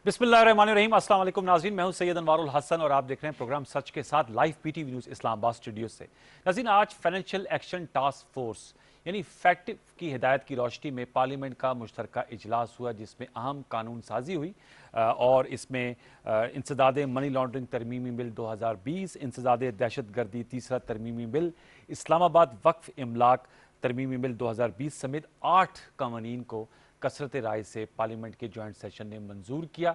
बिस्मिल्लाहिर्रहमानिर्रहीम। अस्सलाम वालेकुम नाज़रीन, मैं हूं सैयद अनवारुल हसन और आप देख रहे हैं प्रोग्राम सच के साथ live PTV news Islamabad studio से। नाज़रीन, आज फाइनेंशियल एक्शन टास्क फोर्स यानी फैक्ट की हिदायत की रोशनी में पार्लियामेंट का मुश्तरका इजलास हुआ, जिसमें अहम कानून साजी हुई और इसमें इंसदाद मनी लॉन्ड्रिंग तरमीमी बिल 2020, इंसदाद दहशत गर्दी तीसरा तरमीमी बिल, इस्लामाबाद वक्फ इमलाक तरमीमी बिल 2020 समेत 8 कानून को कसरत राय से पार्लियामेंट के जॉइंट सेशन ने मंजूर किया।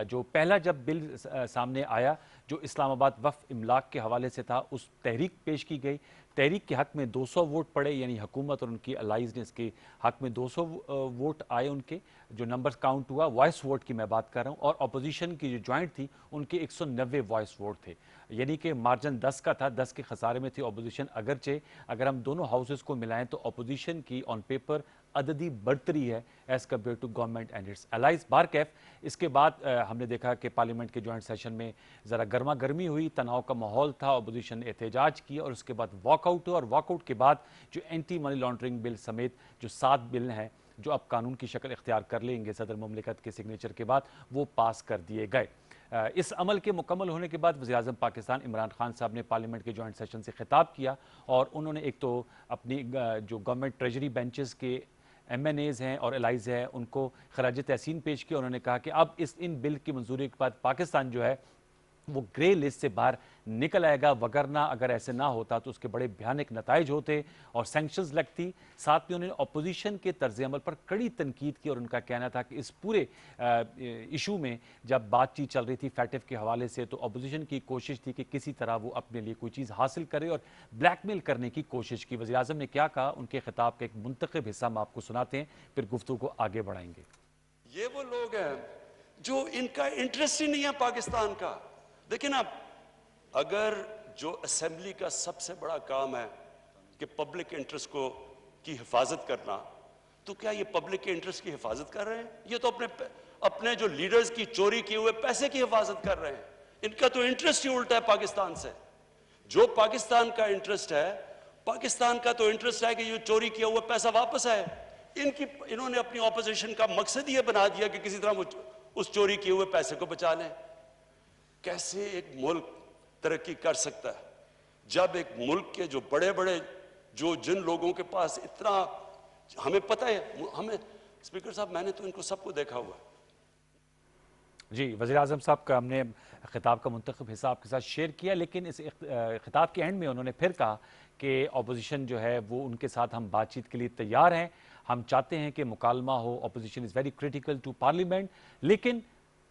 जो पहला जब बिल सामने आया जो इस्लामाबाद वक्फ इमलाक के हवाले से था, उस तहरीक पेश की गई। तहरीक के हक में 200 वोट पड़े, यानी हुकूमत और उनकी अलाइज ने इसके हक में 200 वोट आए। उनके जो नंबर काउंट हुआ, वॉइस वोट की मैं बात कर रहा हूँ, और अपोजिशन की जो ज्वाइंट थी उनके 190 वॉइस वोट थे, यानी कि मार्जिन 10 का था। 10 के खसारे में थी अपोजिशन। अगरचे अगर हम दोनों हाउसेस को मिलाएं तो अपोजिशन की ऑन पेपर अददी बढ़तरी है as compare to government and its allies. बारकैफ इसके बाद हमने देखा कि पार्लियामेंट के जॉइंट सेशन में ज़रा गर्मा गर्मी हुई, तनाव का माहौल था, अपोजिशन ने एहतजाज किया और उसके बाद वॉकआउट हुआ। और वॉकआउट के बाद जो एंटी मनी लॉन्ड्रिंग बिल समेत जो 7 बिल हैं जो अब कानून की शक्ल इख्तियार कर लेंगे सदर मुमलिकत के सिग्नेचर के बाद, वो पास कर दिए गए। इस अमल के मुकम्मल होने के बाद वज़ीर-ए-आज़म पाकिस्तान इमरान खान साहब ने पार्लियामेंट के जॉइंट सेशन से खिताब किया और उन्होंने एक तो अपनी जो गवर्नमेंट ट्रेजरी बेंचेस के MNAs हैं और एलाइज हैं उनको खराज तहसीन पेश किया। उन्होंने कहा कि अब इन बिल की मंजूरी के बाद पाकिस्तान जो है वो ग्रे लिस्ट से बाहर निकल आएगा, वगरना अगर ऐसे ना होता तो उसके बड़े भयानक नताइज होते और सैंक्शंस लगती। साथ में उन्होंने अपोजिशन के तर्ज अमल पर कड़ी तनकीद की और उनका कहना था कि इस पूरे इशू में जब बातचीत चल रही थी फैटिफ के हवाले से, तो अपोजिशन की कोशिश थी कि किसी तरह वो अपने लिए कोई चीज़ हासिल करे और ब्लैकमेल करने की कोशिश की। वज़ीर आज़म ने क्या कहा, उनके खिताब का एक मुंतखब हिस्सा हम आपको सुनाते हैं, फिर गुफ्तगू को आगे बढ़ाएंगे। ये वो लोग हैं जो इनका इंटरेस्ट ही नहीं है पाकिस्तान का। देखिए ना, अगर जो असेंबली का सबसे बड़ा काम है कि पब्लिक इंटरेस्ट की हिफाजत करना, तो क्या ये पब्लिक के इंटरेस्ट की हिफाजत कर रहे हैं? ये तो अपने जो लीडर्स की चोरी किए हुए पैसे की हिफाजत कर रहे हैं। इनका तो इंटरेस्ट ही उल्टा है पाकिस्तान से। जो पाकिस्तान का इंटरेस्ट है, पाकिस्तान का तो इंटरेस्ट है कि ये चोरी किया हुआ पैसा वापस आए। इन्होंने अपनी ऑपोजिशन का मकसद ये बना दिया कि किसी तरह वो उस चोरी किए हुए पैसे को बचा लें। कैसे एक मुल्क तरक्की कर सकता है जब एक मुल्क के जो बड़े बड़े जिन लोगों के पास इतना, हमें पता है, हमें स्पीकर साहब, मैंने तो इनको सबको देखा हुआ है। जी, वज़ीर आज़म साहब का हमने खिताब का मुंतखब हिस्सा आपके साथ शेयर किया, लेकिन इस खिताब के एंड में उन्होंने फिर कहा कि अपोजिशन जो है वो उनके साथ हम बातचीत के लिए तैयार हैं, हम चाहते हैं कि मुकालमा हो, opposition is very critical to parliament, लेकिन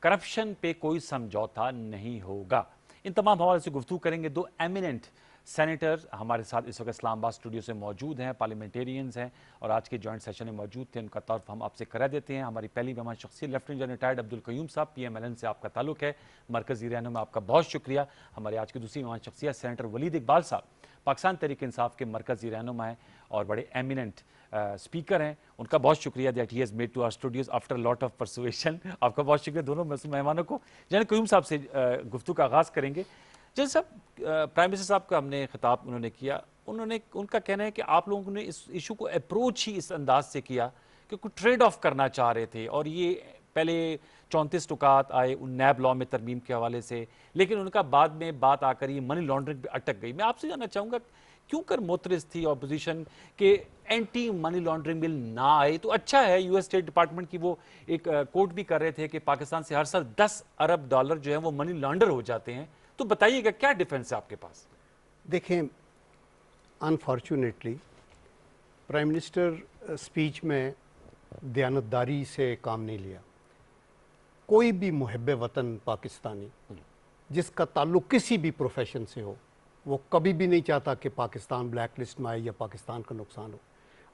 करप्शन पे कोई समझौता नहीं होगा। इन तमाम हवाले से गुफ्तगू करेंगे। 2 एमिनेंट सेनेटर हमारे साथ इस वक्त इस्लामाबाद स्टूडियो से मौजूद हैं, पार्लियामेंटेरियंस हैं और आज के जॉइंट सेशन में मौजूद थे। उनका तारुफ हम आपसे करा देते हैं। हमारी पहली मेहमान शख्सियत lieutenant general retired Abdul Qayyum साहब, PMLN से आपका ताल्लुक है, मरकज़ी रहनुमा, आपका बहुत शुक्रिया। हमारे आज की दूसरी मेहमान शख्सियत सेनेटर वलीद इकबाल साहब, पाकिस्तान तहरीक इंसाफ के मरकज़ी रहनुमा हैं और बड़े एमिनेंट स्पीकर हैं। उनका बहुत शुक्रिया that he has made to our studios after lot of persuasion. आपका बहुत शुक्रिया दोनों मेहमानों को। जनरल क़य्यूम साहब से गुफ्तगू का आगाज़ करेंगे। जनरल साहब, प्राइम मिनिस्टर साहब का हमने खिताब उन्होंने किया, उनका कहना है कि आप लोगों ने इस इशू को अप्रोच ही इस अंदाज से किया कि कुछ ट्रेड ऑफ करना चाह रहे थे, और ये पहले 34 टुकात आए उन नैब लॉ में तरमीम के हवाले से, लेकिन उनका बाद में बात आकर ये मनी लॉन्ड्रिंग पे अटक गई। मैं आपसे जानना चाहूँगा क्यों कर मोतरज थी अपोजिशन के एंटी मनी लॉन्ड्रिंग बिल ना आए? तो अच्छा है, US स्टेट डिपार्टमेंट की वो एक कोट भी कर रहे थे कि पाकिस्तान से हर साल $10 अरब जो है वो मनी लॉन्डर हो जाते हैं। तो बताइएगा क्या डिफेंस है आपके पास? देखें, अनफॉर्चुनेटली प्राइम मिनिस्टर स्पीच में दयानतदारी से काम नहीं लिया। कोई भी मुहब्बे वतन पाकिस्तानी जिसका ताल्लुक किसी भी प्रोफेशन से हो, वो कभी भी नहीं चाहता कि पाकिस्तान ब्लैक लिस्ट में आए या पाकिस्तान का नुकसान हो।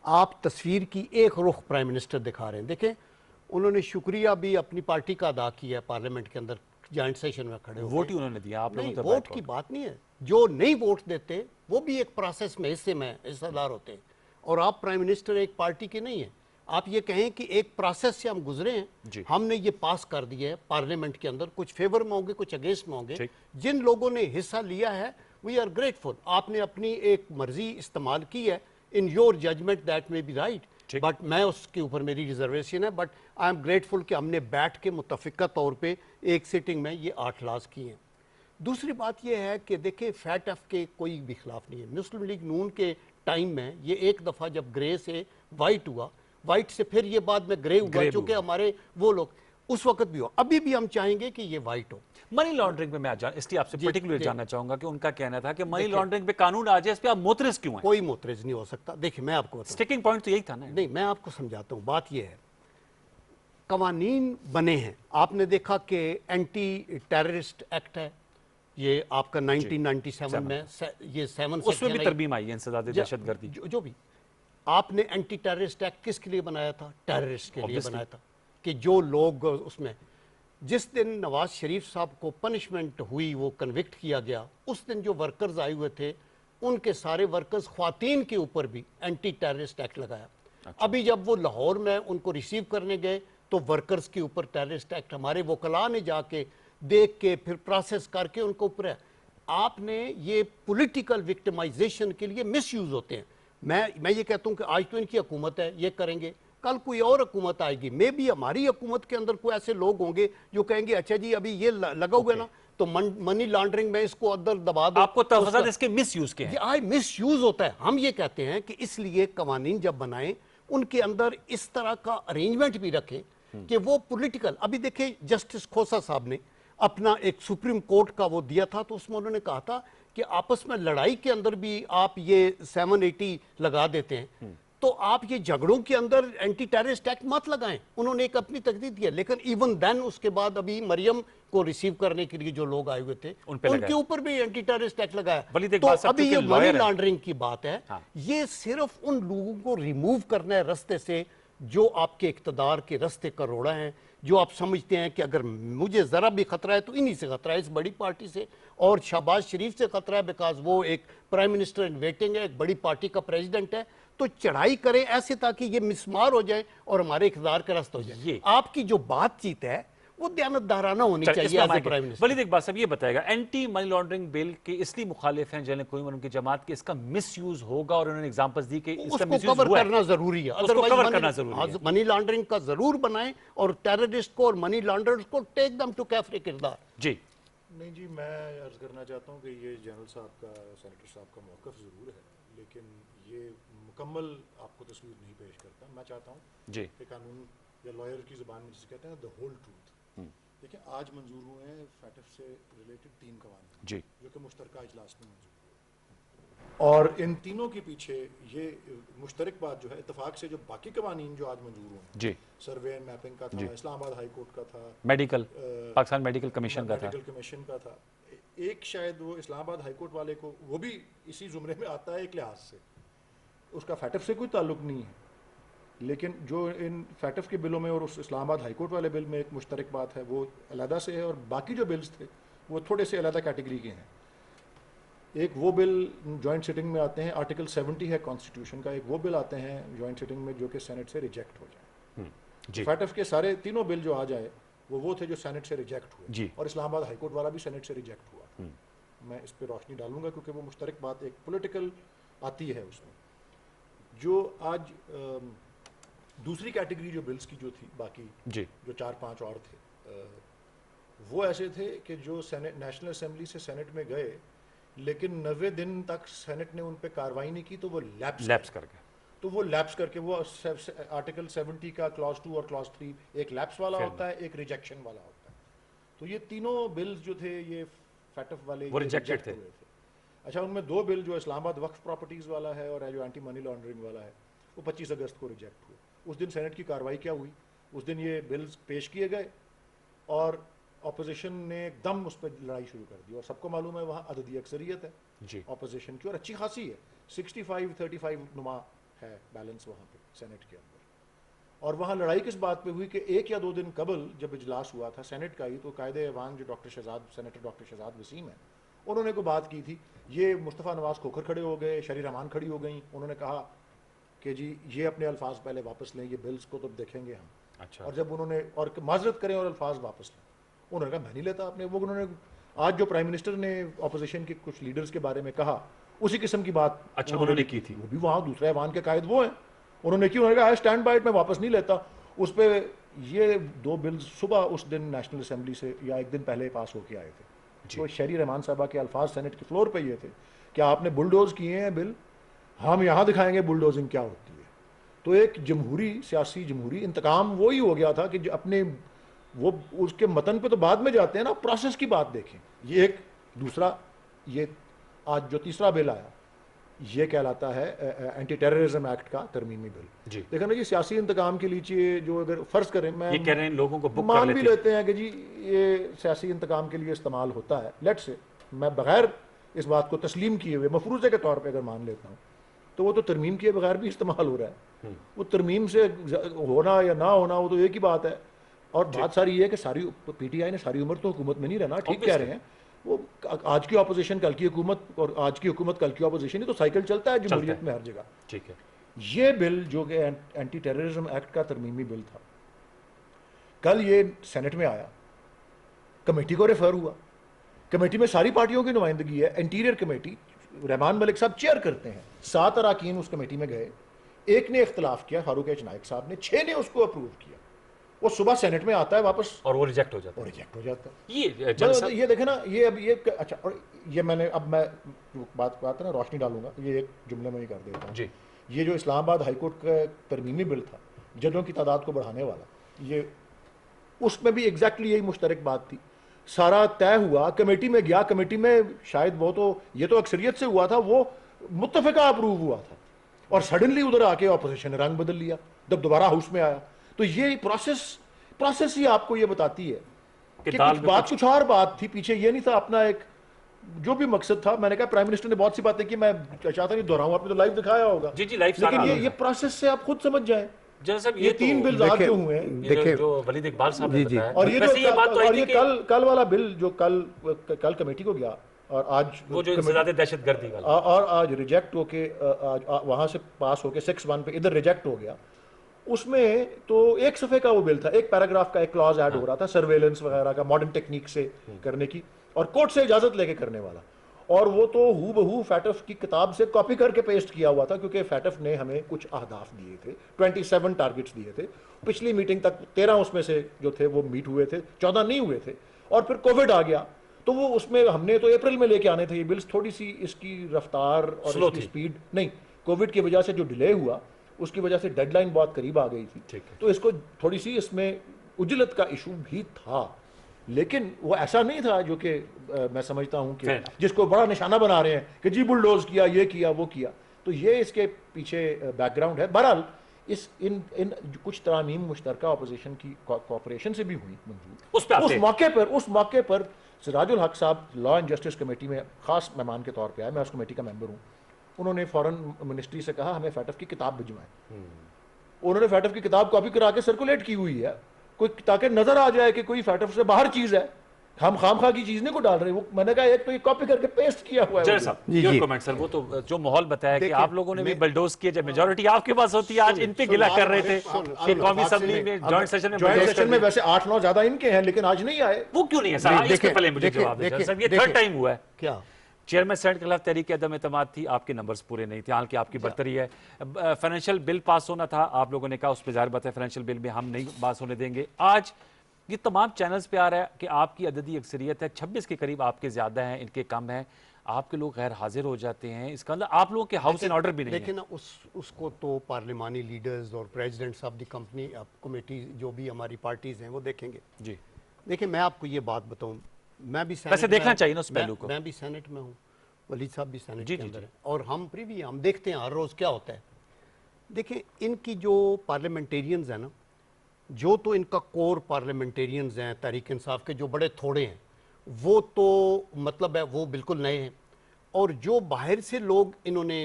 आप तस्वीर की एक रुख प्राइम मिनिस्टर दिखा रहे हैं। देखें, उन्होंने शुक्रिया भी अपनी पार्टी का अदा किया है पार्लियामेंट के अंदर, जॉइंट सेशन में खड़े वोट ही उन्होंने दिया, आप नहीं, लोगों वोट की बात नहीं है। जो नहीं वोट देते वो भी एक प्रोसेस में हिस्सेदार होते हैं, और आप प्राइम मिनिस्टर एक पार्टी के नहीं हैं। आप ये कहें कि एक प्रोसेस से हम गुजरे हैं, हमने ये पास कर दिया है पार्लियामेंट के अंदर, कुछ फेवर में होंगे कुछ अगेंस्ट में होंगे। जिन लोगों ने हिस्सा लिया है वी आर ग्रेटफुल। आपने अपनी एक मर्जी इस्तेमाल की है, in your judgment that may be right, ठीक। बट मैं उसके ऊपर मेरी रिजर्वेशन है, बट आई एम ग्रेटफुल कि हमने बैठ के मुतफिका तौर पे एक सिटिंग में ये 8 लाज किए हैं। दूसरी बात यह है कि देखिए फैट एफ के कोई भी खिलाफ नहीं है। मुस्लिम लीग नून के टाइम में ये एक दफ़ा जब ग्रे से वाइट हुआ, वाइट से फिर ये बाद में ग्रे हुआ, चूंकि हमारे वो लोग उस वक्त भी हो, अभी भी हम चाहेंगे कि ये वाइट हो। मनी लॉन्ड्रिंग पे मैं इसलिए आपसे जी, पर्टिकुलर जी। जानना चाहूंगा कि उनका कहना था कि मनी देखिए, लॉन्ड्रिंग पे कानून आ जाए, इस पे आप मोतरस क्यों हैं? कोई मोतरज नहीं हो सकता। देखिए मैं आपको बताऊं, स्टिकिंग पॉइंट तो यही था ना। नहीं मैं आपको समझाता हूं। बात यह है, कवानीन बने हैं। आपने देखा कि एंटी टेररिस्ट एक्ट है, ये आपका 1997 में ये 7 उसमें भी तरमीम आई है, इंसदाद दहशतगर्दी। जो भी आपने एंटी टेररिस्ट एक्ट किसके लिए बनाया था? टेररिस्ट के लिए बनाया था, कि जो लोग उसमें, जिस दिन नवाज शरीफ साहब को पनिशमेंट हुई, वो कन्विक्ट किया गया, उस दिन जो वर्कर्स आए हुए थे उनके सारे वर्कर्स, ख्वातीन के ऊपर भी एंटी टेररिस्ट एक्ट लगाया। अच्छा। अभी जब वो लाहौर में उनको रिसीव करने गए तो वर्कर्स के ऊपर टेररिस्ट एक्ट हमारे वकला ने जाके देख के फिर प्रोसेस करके उनको ऊपर है। आपने ये पॉलिटिकल विक्टिमाइजेशन के लिए मिसयूज होते हैं। मैं ये कहता हूं कि आज तो इनकी हुकूमत है, ये करेंगे, कल कोई और हुकूमत आएगी, मे भी हमारी हुकूमत के अंदर कोई ऐसे लोग होंगे जो कहेंगे अच्छा जी अभी ये लगा हुआ है ना, तो मनी लॉन्ड्रिंग में इसको अंदर दबा दो। आपको तफज़्ज़ुल इसके मिसयूज के हैं? ये मिसयूज होता है। हम ये कहते हैं कि इसलिए कवानीन जब बनाएं उनके अंदर इस तरह का अरेंजमेंट भी रखें कि वो पॉलिटिकल, अभी देखिए जस्टिस खोसा साहब ने अपना एक सुप्रीम कोर्ट का वो दिया था, तो उसमें उन्होंने कहा था कि आपस में लड़ाई के अंदर भी आप ये 780 लगा देते हैं, तो आप ये झगड़ों के अंदर एंटी टेररिस्ट एक्ट मत लगाएं। उन्होंने एक अपनी तकदीर दिया, लेकिन इवन देन उसके बाद अभी मरियम को रिसीव करने के लिए जो लोग आए हुए थे उनके ऊपर भी एंटी टेररिस्ट एक्ट लगाया। तो अभी ये मनी लॉन्ड्रिंग की बात है। हाँ। ये सिर्फ उन लोगों को रिमूव करना है रास्ते से जो आपके इक्तदार के रास्ते करोड़ा हैं, जो आप समझते हैं कि अगर मुझे जरा भी खतरा है तो इन्हीं से खतरा है, इस बड़ी पार्टी से, और शहबाज शरीफ से खतरा है बिकॉज वो एक प्राइम मिनिस्टर इन वेटिंग है, एक बड़ी पार्टी का प्रेसिडेंट है। तो चढ़ाई करें ऐसे ताकि ये मिसमार हो जाए और हमारे इक़्तिदार का रास्ता हो जाए। आपकी जो बातचीत है वो दयानतदाराना होनी चाहिए as a prime minister. Waleed Iqbal साहब ये बताएगा, एंटी मनी लॉन्ड्रिंग बिल के इसलिए मुखालिफ हैं जैन कोई उनकी जमात के इसका मिसयूज होगा, और उन्होंने एग्जांपल्स दी कि इसका मिसयूज कवर करना जरूरी है, अदरवाइज मनी लॉन्ड्रिंग का जरूर बनाएं और टेररिस्ट को और मनी लॉन्ड्रर्स को टेक देम टू कैफरे किरदार। जी नहीं जी, मैं अर्ज करना चाहता हूँ कि ये जनरल साहब का, सेनेटर साहब का मौक़िफ़ ज़रूर है, लेकिन ये मुकम्मल आपको तस्वीर नहीं पेश करता। मैं चाहता हूँ जी कि कानून या लॉयर की ज़बान में जिसे कहते हैं द होल ट्रूथ। देखिए आज मंजूर हुए हैं फैटफ से रिलेटेड 3 कवानीन जी, जो कि मुश्तरका इजलास में मंजूर हुए, और इन तीनों के पीछे ये मुश्तरक बात जो है, इत्तेफाक से जो बाकी कवानीन जो आज मंजूर हुए जी, सर्वे एंड मैपिंग का था, इस्लामाबाद हाई कोर्ट का था, मेडिकल पाकिस्तान मेडिकल कमीशन का था, मेडिकल कमीशन का था, एक शायद वो इस्लामाबाद हाई कोर्ट वाले को, वो भी इसी जुमरे में आता है एक लिहाज से, उसका फैटफ से कोई ताल्लुक नहीं है, लेकिन जो इन फैटफ के बिलों में और उस इस्लामाबाद हाई कोर्ट वाले बिल में एक मुश्तरक बात है वो अलहदा से है, और बाकी जो बिल्स थे वो थोड़े से अलहदा कैटेगरी के हैं। एक वो बिल जॉइंट सिटिंग में आते हैं, आर्टिकल 70 है कॉन्स्टिट्यूशन का, एक वो बिल आते हैं जॉइंट सिटिंग में जो कि सेनेट से रिजेक्ट हो जाए। फैटफ के सारे तीनों बिल जो आ जाए वो थे जो सेनेट से रिजेक्ट हुए, और इस्लामाबाद हाई कोर्ट वाला भी सेनेट से रिजेक्ट हुआ। मैं इस पर रोशनी डालूंगा क्योंकि वो मुश्तरक बात एक पॉलिटिकल आती है उसमें। जो आज दूसरी कैटेगरी जो बिल्स की जो थी बाकी जी, जो 4-5 और थे, वो ऐसे थे कि जो सेनेट नेशनल असेंबली से सेनेट में गए, लेकिन 90 दिन तक सेनेट ने उन पर कार्रवाई नहीं की, तो वो लैप्स कर गए। तो वो लैप्स करके वो आर्टिकल 70 का क्लॉज 2 और क्लॉज 3 एक लैप्स वाला होता है, एक रिजेक्शन वाला होता है। तो ये तीनों बिल्स जो थे ये फैटफ वाले वो रिजेक्टेड थे। अच्छा, उनमें 2 बिल जो इस्लामाबाद वक्फ प्रॉपर्टीज़ वाला है और जो एंटी मनी लॉन्ड्रिंग वाला है वो 25 अगस्त को रिजेक्ट हुए। उस दिन सेनेट की कार्रवाई क्या हुई, उस दिन ये बिल्स पेश किए गए और अपोजिशन ने एकदम उस पर लड़ाई शुरू कर दी, और सबको मालूम है वहाँ अददी अक्सरियत है अपोजिशन की, और अच्छी खासी है, 65-35 नुमा है बैलेंस वहाँ पे सेनेट के अंदर। और वहाँ लड़ाई किस बात पे हुई कि 1 या 2 दिन कबल जब इजलास हुआ था सेनेट का ही, तो कायदे ऐवान जो सेनेटर डॉक्टर शहजाद वसीम है, उन्होंने को बात की थी, ये मुस्तफ़ा नवाज खोखर खड़े हो गए, शरी रहमान खड़ी हो गई, उन्होंने कहा कि जी ये अपने अल्फाज पहले वापस लें, ये बिल्स को तो देखेंगे हम। अच्छा। और जब उन्होंने और माजरत करें और अल्फाज वापस लें, उन्होंने कहा मैं नहीं लेता आपने वो। उन्होंने आज जो प्राइम मिनिस्टर ने अपोजिशन के कुछ लीडर्स के बारे में कहा, उसी किस्म की बात अच्छा उन्होंने की थी। वो भी वहाँ दूसरे ऐवान के कायद वो हैं, उन्होंने की, उन्होंने कहा आई स्टैंड बाय इट, मैं वापस नहीं लेता। उस पर ये 2 बिल सुबह उस दिन नेशनल असेंबली से या एक दिन पहले पास होके आए थे। तो शहरी रहमान साहबा के अल्फाज सेनेट के फ्लोर पे ये थे कि आपने बुलडोज किए हैं बिल, हम यहाँ दिखाएंगे बुलडोजिंग क्या होती है। तो एक जमहूरी सियासी जमहूरी इंतकाम वो ही हो गया था कि अपने वो उसके मतन पे तो बाद में जाते हैं ना, प्रोसेस की बात देखें। ये एक दूसरा, ये आज जो तीसरा बिल आया ये कहलाता है एंटी टेररिज्म एक्ट का तरमीमी बिल। देखो ना जी, सियासी इंतकाम के लिए जो अगर फर्ज करें, मैं ये कह रहे हैं लोगों को बुक मान भी लेते हैं कि जी ये सियासी इंतकाम के लिए इस्तेमाल होता है, लेट से मैं बगैर इस बात को तस्लीम किए हुए मफरूजे के तौर पे अगर मान लेता हूँ, तो वो तो तरमीम किए बगैर भी इस्तेमाल हो रहा है। वो तरमीम से होना या ना होना वो तो एक ही बात है। और बात सारी ये है कि सारी पीटीआई ने सारी उम्र तो हुकूमत में नहीं रहना, ठीक कह रहे हैं वो, आज की ऑपोजिशन कल की हुकूमत और आज की हुकूमत कल की ऑपोजिशन, ही तो साइकिल चलता है जमहूरियत में हर जगह। ठीक है, ये बिल जो कि एंटी टेररिज्म एक्ट का तरमीमी बिल था, कल ये सेनेट में आया, कमेटी को रेफर हुआ, कमेटी में सारी पार्टियों की नुमाइंदगी है, इंटीरियर कमेटी रहमान मलिक साहब चेयर करते हैं, 7 अरकान उस कमेटी में गए, एक ने इख्तलाफ किया, फारूक एच नाइक साहब ने, 6 ने उसको अप्रूव किया। वो सुबह सेनेट में आता है वापस और वो रिजेक्ट हो जाता है, ये देखे ना, ये अब ये अच्छा, और ये मैंने अब मैं बात है ना रोशनी डालूंगा, ये एक जुमले में ही कर देता हूँ। ये जो इस्लामाबाद हाईकोर्ट का तरमीमी बिल था जजों की तादाद को बढ़ाने वाला, ये उसमें भी एग्जैक्टली यही मुश्तरक बात थी। सारा तय हुआ, कमेटी में गया, कमेटी में शायद वो तो ये तो अक्सरियत से हुआ था, वो मुत्तफिका अप्रूव हुआ था, और सडनली उधर आके ऑपोजिशन ने रंग बदल लिया जब दोबारा हाउस में आया। तो ये प्रोसेस ही आपको ये बताती है कि कुछ और बात थी पीछे, ये नहीं था अपना एक जो भी मकसद था। मैंने कहा प्राइम मिनिस्टर ने बहुत सी बातें की, मैं चाहता नहीं दोहराऊं, आपने तो लाइव दिखाया होगा। जी लाइव, लेकिन ये प्रोसेस से आप खुद समझ जाए। ये 3 बिल आज जो हुए हैं, देखिए जो वलीद इकबाल साहब ने बताया, और ये कल वाला बिल जो कल कमेटी को गया और आज वो जो दहशतगर्दी वाला, और आज रिजेक्ट होके वहां से पास होके 6-1 पे इधर रिजेक्ट हो गया। उसमें तो एक सफ़े का वो बिल था, एक पैराग्राफ का एक क्लॉज ऐड हो रहा था सर्वेलेंस वगैरह का मॉडर्न टेक्निक से करने की, और कोर्ट से इजाजत लेके करने वाला। और वो तो हूबहू फैटफ की किताब से कॉपी करके पेस्ट किया हुआ था, क्योंकि फैटफ ने हमें कुछ अहदाफ दिए थे, 27 टारगेट्स दिए थे। पिछली मीटिंग तक 13 उसमें से जो थे वो मीट हुए थे, 14 नहीं हुए थे, और फिर कोविड आ गया। तो वो उसमें हमने तो अप्रैल में लेके आने थे ये बिल्स, थोड़ी सी इसकी रफ्तार और इसकी स्पीड नहीं, कोविड की वजह से जो डिले हुआ उसकी वजह से डेडलाइन बहुत करीब आ गई थी, तो इसको थोड़ी सी इसमें उजलत का इशू भी था। लेकिन वो ऐसा नहीं था जो कि मैं समझता हूं कि जिसको बड़ा निशाना बना रहे हैं कि जी बुलडोज किया, ये किया, वो किया। तो ये इसके पीछे बैकग्राउंड है। बहरहाल इन कुछ तरामीम मुश्तरका अपोजिशन की कोऑपरेशन से भी हुई मंजूर। उस मौके पर सिराजुल हक साहब लॉ एंड जस्टिस कमेटी में खास मेहमान के तौर पे आए, मैं उस कमेटी का मेंबर हूँ। उन्होंने फॉरेन मिनिस्ट्री से कहा हमें फैटफ की किताब भिजवाएं। उन्होंने फैटफ की किताब कॉपी करा के सर्कुलेट की हुई है, कोई ताकि नजर आ जाए कि कोई फैटफ से बाहर चीज है, हम खामखा की चीज नहीं को डाल रहे। वो मैंने कहा एक तो ये कॉपी करके पेस्ट किया हुआ है। जी कमेंट सर, वो तो जो माहौल बताया कि आप लोगों ने भी बलडोज किया, जब मेजॉरिटी आपके पास होती है, आज इन पे गिला कर रहे थे कि कौमी असेंबली में जॉइंट सेशन में वैसे 8-9 ज्यादा इनके हैं, लेकिन आज नहीं आए। वो क्यों नहीं है सर? इसके पहले मुझे जवाब दीजिए सर, ये थर्ड टाइम हुआ है क्या? चेयरमैन सेनेट के खिलाफ तहरीक अदम एतमाद थी, आपके नंबर्स पूरे नहीं थे, हालांकि आपकी बरतरी है। फाइनेंशियल बिल पास होना था, आप लोगों ने कहा उस पर ज़ाहिर बात है फाइनेंशियल बिल में हम नहीं पास होने देंगे। आज ये तमाम चैनल्स पे आ रहा है कि आपकी अददी अक्सरियत है, 26 के करीब आपके ज़्यादा हैं, इनके कम हैं, आपके लोग गैर हाजिर हो जाते हैं। इसका मतलब आप लोगों के हाउस इन ऑर्डर भी नहीं है। लेकिन उसको तो पार्लिमानी लीडर्स और presidents of the company committee जो भी हमारी पार्टीज हैं वो देखेंगे। जी देखिए, मैं आपको ये बात बताऊं, मैं भी वैसे देखना चाहिए ना उस पहलू को। मैं भी सेनेट में हूँ, वलीद साहब भी सेनेट के अंदर है, और हम प्रीवी हम देखते हैं हर रोज़ क्या होता है। देखिए, इनकी जो पार्लियामेंटेरियंस हैं ना, जो तो इनका कोर पार्लियामेंटेरियंस हैं तहरीक इंसाफ के, जो बड़े थोड़े हैं, वो तो मतलब है वो बिल्कुल नए हैं। और जो बाहर से लोग इन्होंने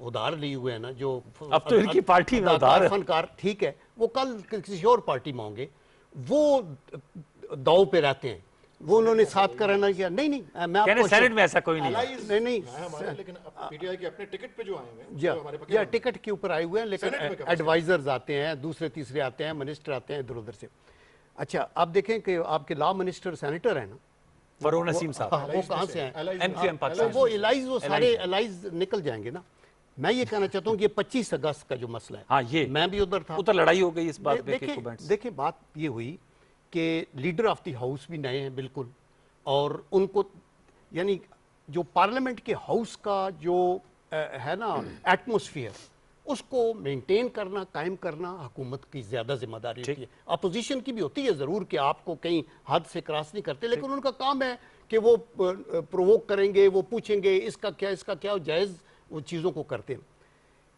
उधार लिए हुए हैं ना, जो अब तो इनकी पार्टी में उधार फनकार, ठीक है, वो कल किसी और पार्टी में होंगे, वो दाव पे रहते हैं, वो उन्होंने साथ कराना किया। नहीं मैं आपको सेनेट में ऐसा कोई नहीं नहीं लेकिन पीटीआई के अपने टिकट पे जो आए हैं या टिकट के ऊपर आए हुए हैं, लेकिन एडवाइजर्स आते हैं, दूसरे तीसरे आते हैं, मिनिस्टर आते हैं इधर उधर से। अच्छा, आप देखें कि आपके लॉ मिनिस्टर सेनेटर है ना, फरूक नसीम साहब, वो कहाँ से हैं? एमक्यूएम पाकिस्तान। वो एलाइज, वो सारे एलाइज निकल जाएंगे ना। मैं ये कहना चाहता हूँ कि 25 अगस्त का जो मसला है, हाँ, ये मैं भी उधर था, उधर लड़ाई हो गई इस बात पे। देखिए बात ये हुई कि लीडर ऑफ द हाउस भी नए हैं बिल्कुल, और उनको यानी जो पार्लियामेंट के हाउस का जो है ना एटमॉस्फेयर, उसको मेंटेन करना, कायम करना हुकूमत की ज्यादा जिम्मेदारी होती है। अपोजिशन की भी होती है जरूर कि आपको कहीं हद से क्रॉस नहीं करते, लेकिन उनका काम है कि वो प्रोवोक करेंगे, वो पूछेंगे इसका क्या, जायज़ वो चीज़ों को करते हैं।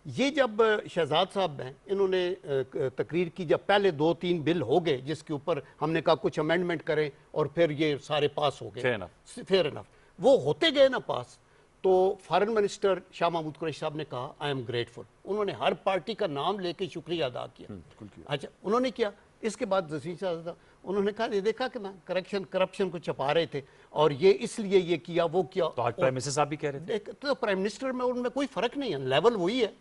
ये जब शहजाद साहब हैं, इन्होंने तकरीर की, जब पहले 2-3 बिल हो गए जिसके ऊपर हमने कहा कुछ अमेंडमेंट करें और फिर ये सारे पास हो गए, फेयर इनफ, वो होते गए ना पास, तो फॉरेन मिनिस्टर शाह महमूद कुरैशी साहब ने कहा आई एम ग्रेटफुल। उन्होंने हर पार्टी का नाम लेके शुक्रिया अदा किया। अच्छा, उन्होंने किया। इसके बाद जसीर साहब उन्होंने कहा ये देखा कि ना करप्शन को छुपा रहे थे और ये इसलिए ये किया वो किया। तो आज प्राइम मिनिस्टर साहब भी कह रहे थे। तो प्राइम मिनिस्टर में उनमें कोई फर्क नहीं है, लेवल वही है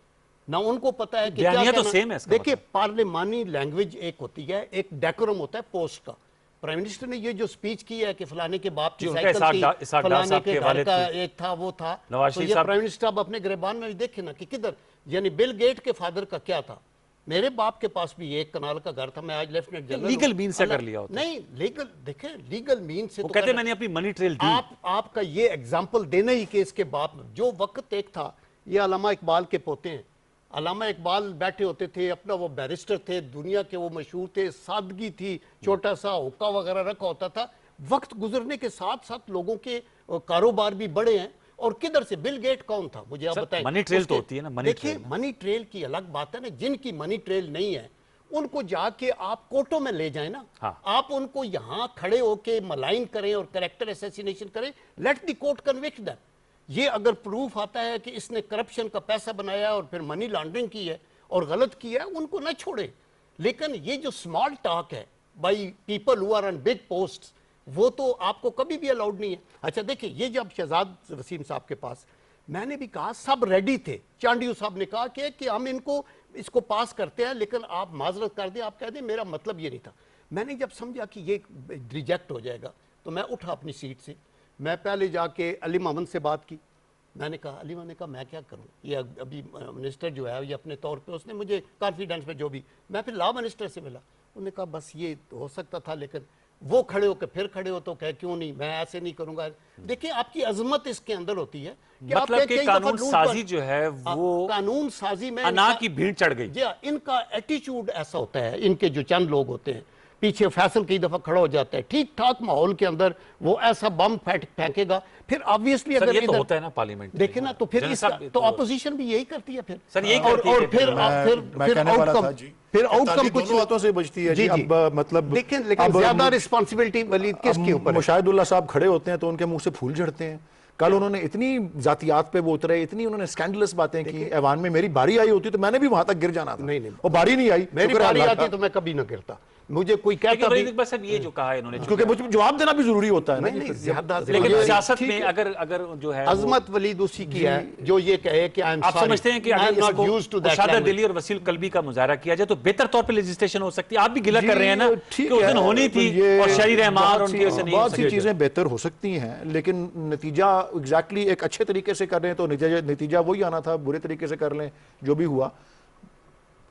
ना, उनको पता है कि क्या तो सेम है। देखिए पार्लियामानी लैंग्वेज एक होती है, एक डेकोरम होता है पोस्ट का। प्राइम मिनिस्टर ने ये जो स्पीच की है कि फलाने के बाप की साइकिल थी, फलाने के घर का एक था वो था, तो ये प्राइम मिनिस्टर अब अपने गिरबान में भी देखे ना कि किधर, यानी बिल गेट के फादर का क्या था, मेरे बाप के पास भी एक कनाल का घर था, मैं आज लेफ्टिनेंट जनरल। लीगल मीन से कर लिया होता। नहीं, लीगल देखें, लीगल मीन से वो तो कहते मैंने अपनी मनी ट्रेल दी। आपका ये एग्जांपल देना ही कि इसके बाप जो वक्त एक था, ये अल्लामा इकबाल के पोते हैं। अल्लामा इकबाल बैठे होते थे, अपना वो बैरिस्टर थे, दुनिया के वो मशहूर थे, सादगी थी, छोटा सा हुक्का वगैरह रखा होता था। वक्त गुजरने के साथ साथ लोगों के कारोबार भी बढ़े हैं। और किधर से बिल गेट कौन था मुझे आप बताएं। मनी ट्रेल तो होती है ना, देखिए मनी ट्रेल की अलग बात है ना, जिनकी मनी ट्रेल नहीं है उनको जाके आप कोर्टों में ले जाए ना। हाँ। आप उनको यहां खड़े होके मलाइन करें और कैरेक्टर असैसिनेशन करें, let the court convict them. ये अगर प्रूफ आता है कि इसने करप्शन का पैसा बनाया और फिर मनी लॉन्ड्रिंग की है और गलत किया है, उनको न छोड़े। लेकिन ये जो स्मॉल टॉक है by people who are on big posts, वो तो आपको कभी भी अलाउड नहीं है। अच्छा देखिए, ये जब शहजाद वसीम साहब के पास, मैंने भी कहा सब रेडी थे, चांडियो साहब ने कहा कि हम इसको पास करते हैं, लेकिन आप माजरत कर दें, आप कह दें मेरा मतलब ये नहीं था। मैंने जब समझा कि ये रिजेक्ट हो जाएगा तो मैं उठा अपनी सीट से, मैं पहले जाके अली मोहम्मद से बात की। मैंने कहा, अली मोहम्मद ने कहा मैं क्या करूं, ये अभी मिनिस्टर जो है ये अपने तौर पे, उसने मुझे कॉन्फिडेंस में जो भी, मैं फिर लॉ मिनिस्टर से मिला, उन्होंने कहा बस ये हो सकता था, लेकिन वो खड़े होकर फिर खड़े हो तो कह क्यों नहीं, मैं ऐसे नहीं करूंगा। देखिए आपकी अजमत इसके अंदर होती है कि मतलब आप कि कानून साजी जो है वो कानून साजी में अना की भीड़ चढ़ गई। जी, इनका एटीट्यूड ऐसा होता है, इनके जो चंद लोग होते हैं पीछे, फैसल कई दफा खड़ा हो जाता है, ठीक ठाक माहौल के अंदर वो ऐसा बम फेंकेगा, फिर ऑब्वियसली अगर ये तो होता है ना पार्लियामेंट देखे ना, तो फिर तो ऑपोजिशन भी यही करती है फिर सर, यही और फिर आउटकम कुछ बातों से बचती है जी। अब मतलब लेकिन ज्यादा रिस्पांसिबिलिटी वलीद किसके ऊपर है? मुशाहिदुल्लाह साहब खड़े होते हैं तो उनके मुंह से फूल झड़ते हैं। कल उन्होंने इतनी जातियात पे वो उतरे, इतनी उन्होंने स्कैंडलस बातें की ऐवान में। मेरी बारी आई होती तो मैंने भी वहां तक गिर जाना था। नहीं, वो बारी नहीं आई, मेरी बारी आती तो मैं कभी ना गिरता। मुझे कोई कहता भी, बस ये जो कहा है इन्होंने, क्योंकि मुझे जवाब देना भी जरूरी होता है ना। लेकिन सियासत में अगर जो है अजमत वलीद उसी की है जो ये कहे कि आई एम आप समझते हैं कि अगर इसको शादा दिली और वसील कल्बी का मुजाहरा किया जाए तो बेहतर तौर पे लेजिस्लेशन हो सकती है। आप भी गिला कर रहे हैं ना कि उस दिन होनी थी और शहरी रहमान और उनकी वजह से नहीं हो बहुत सी चीजें बेहतर हो सकती हैं, लेकिन नतीजा एग्जैक्टली एक अच्छे तरीके से कर रहे हैं तो नतीजा वही आना था। बुरे तरीके से कर लें जो भी हुआ।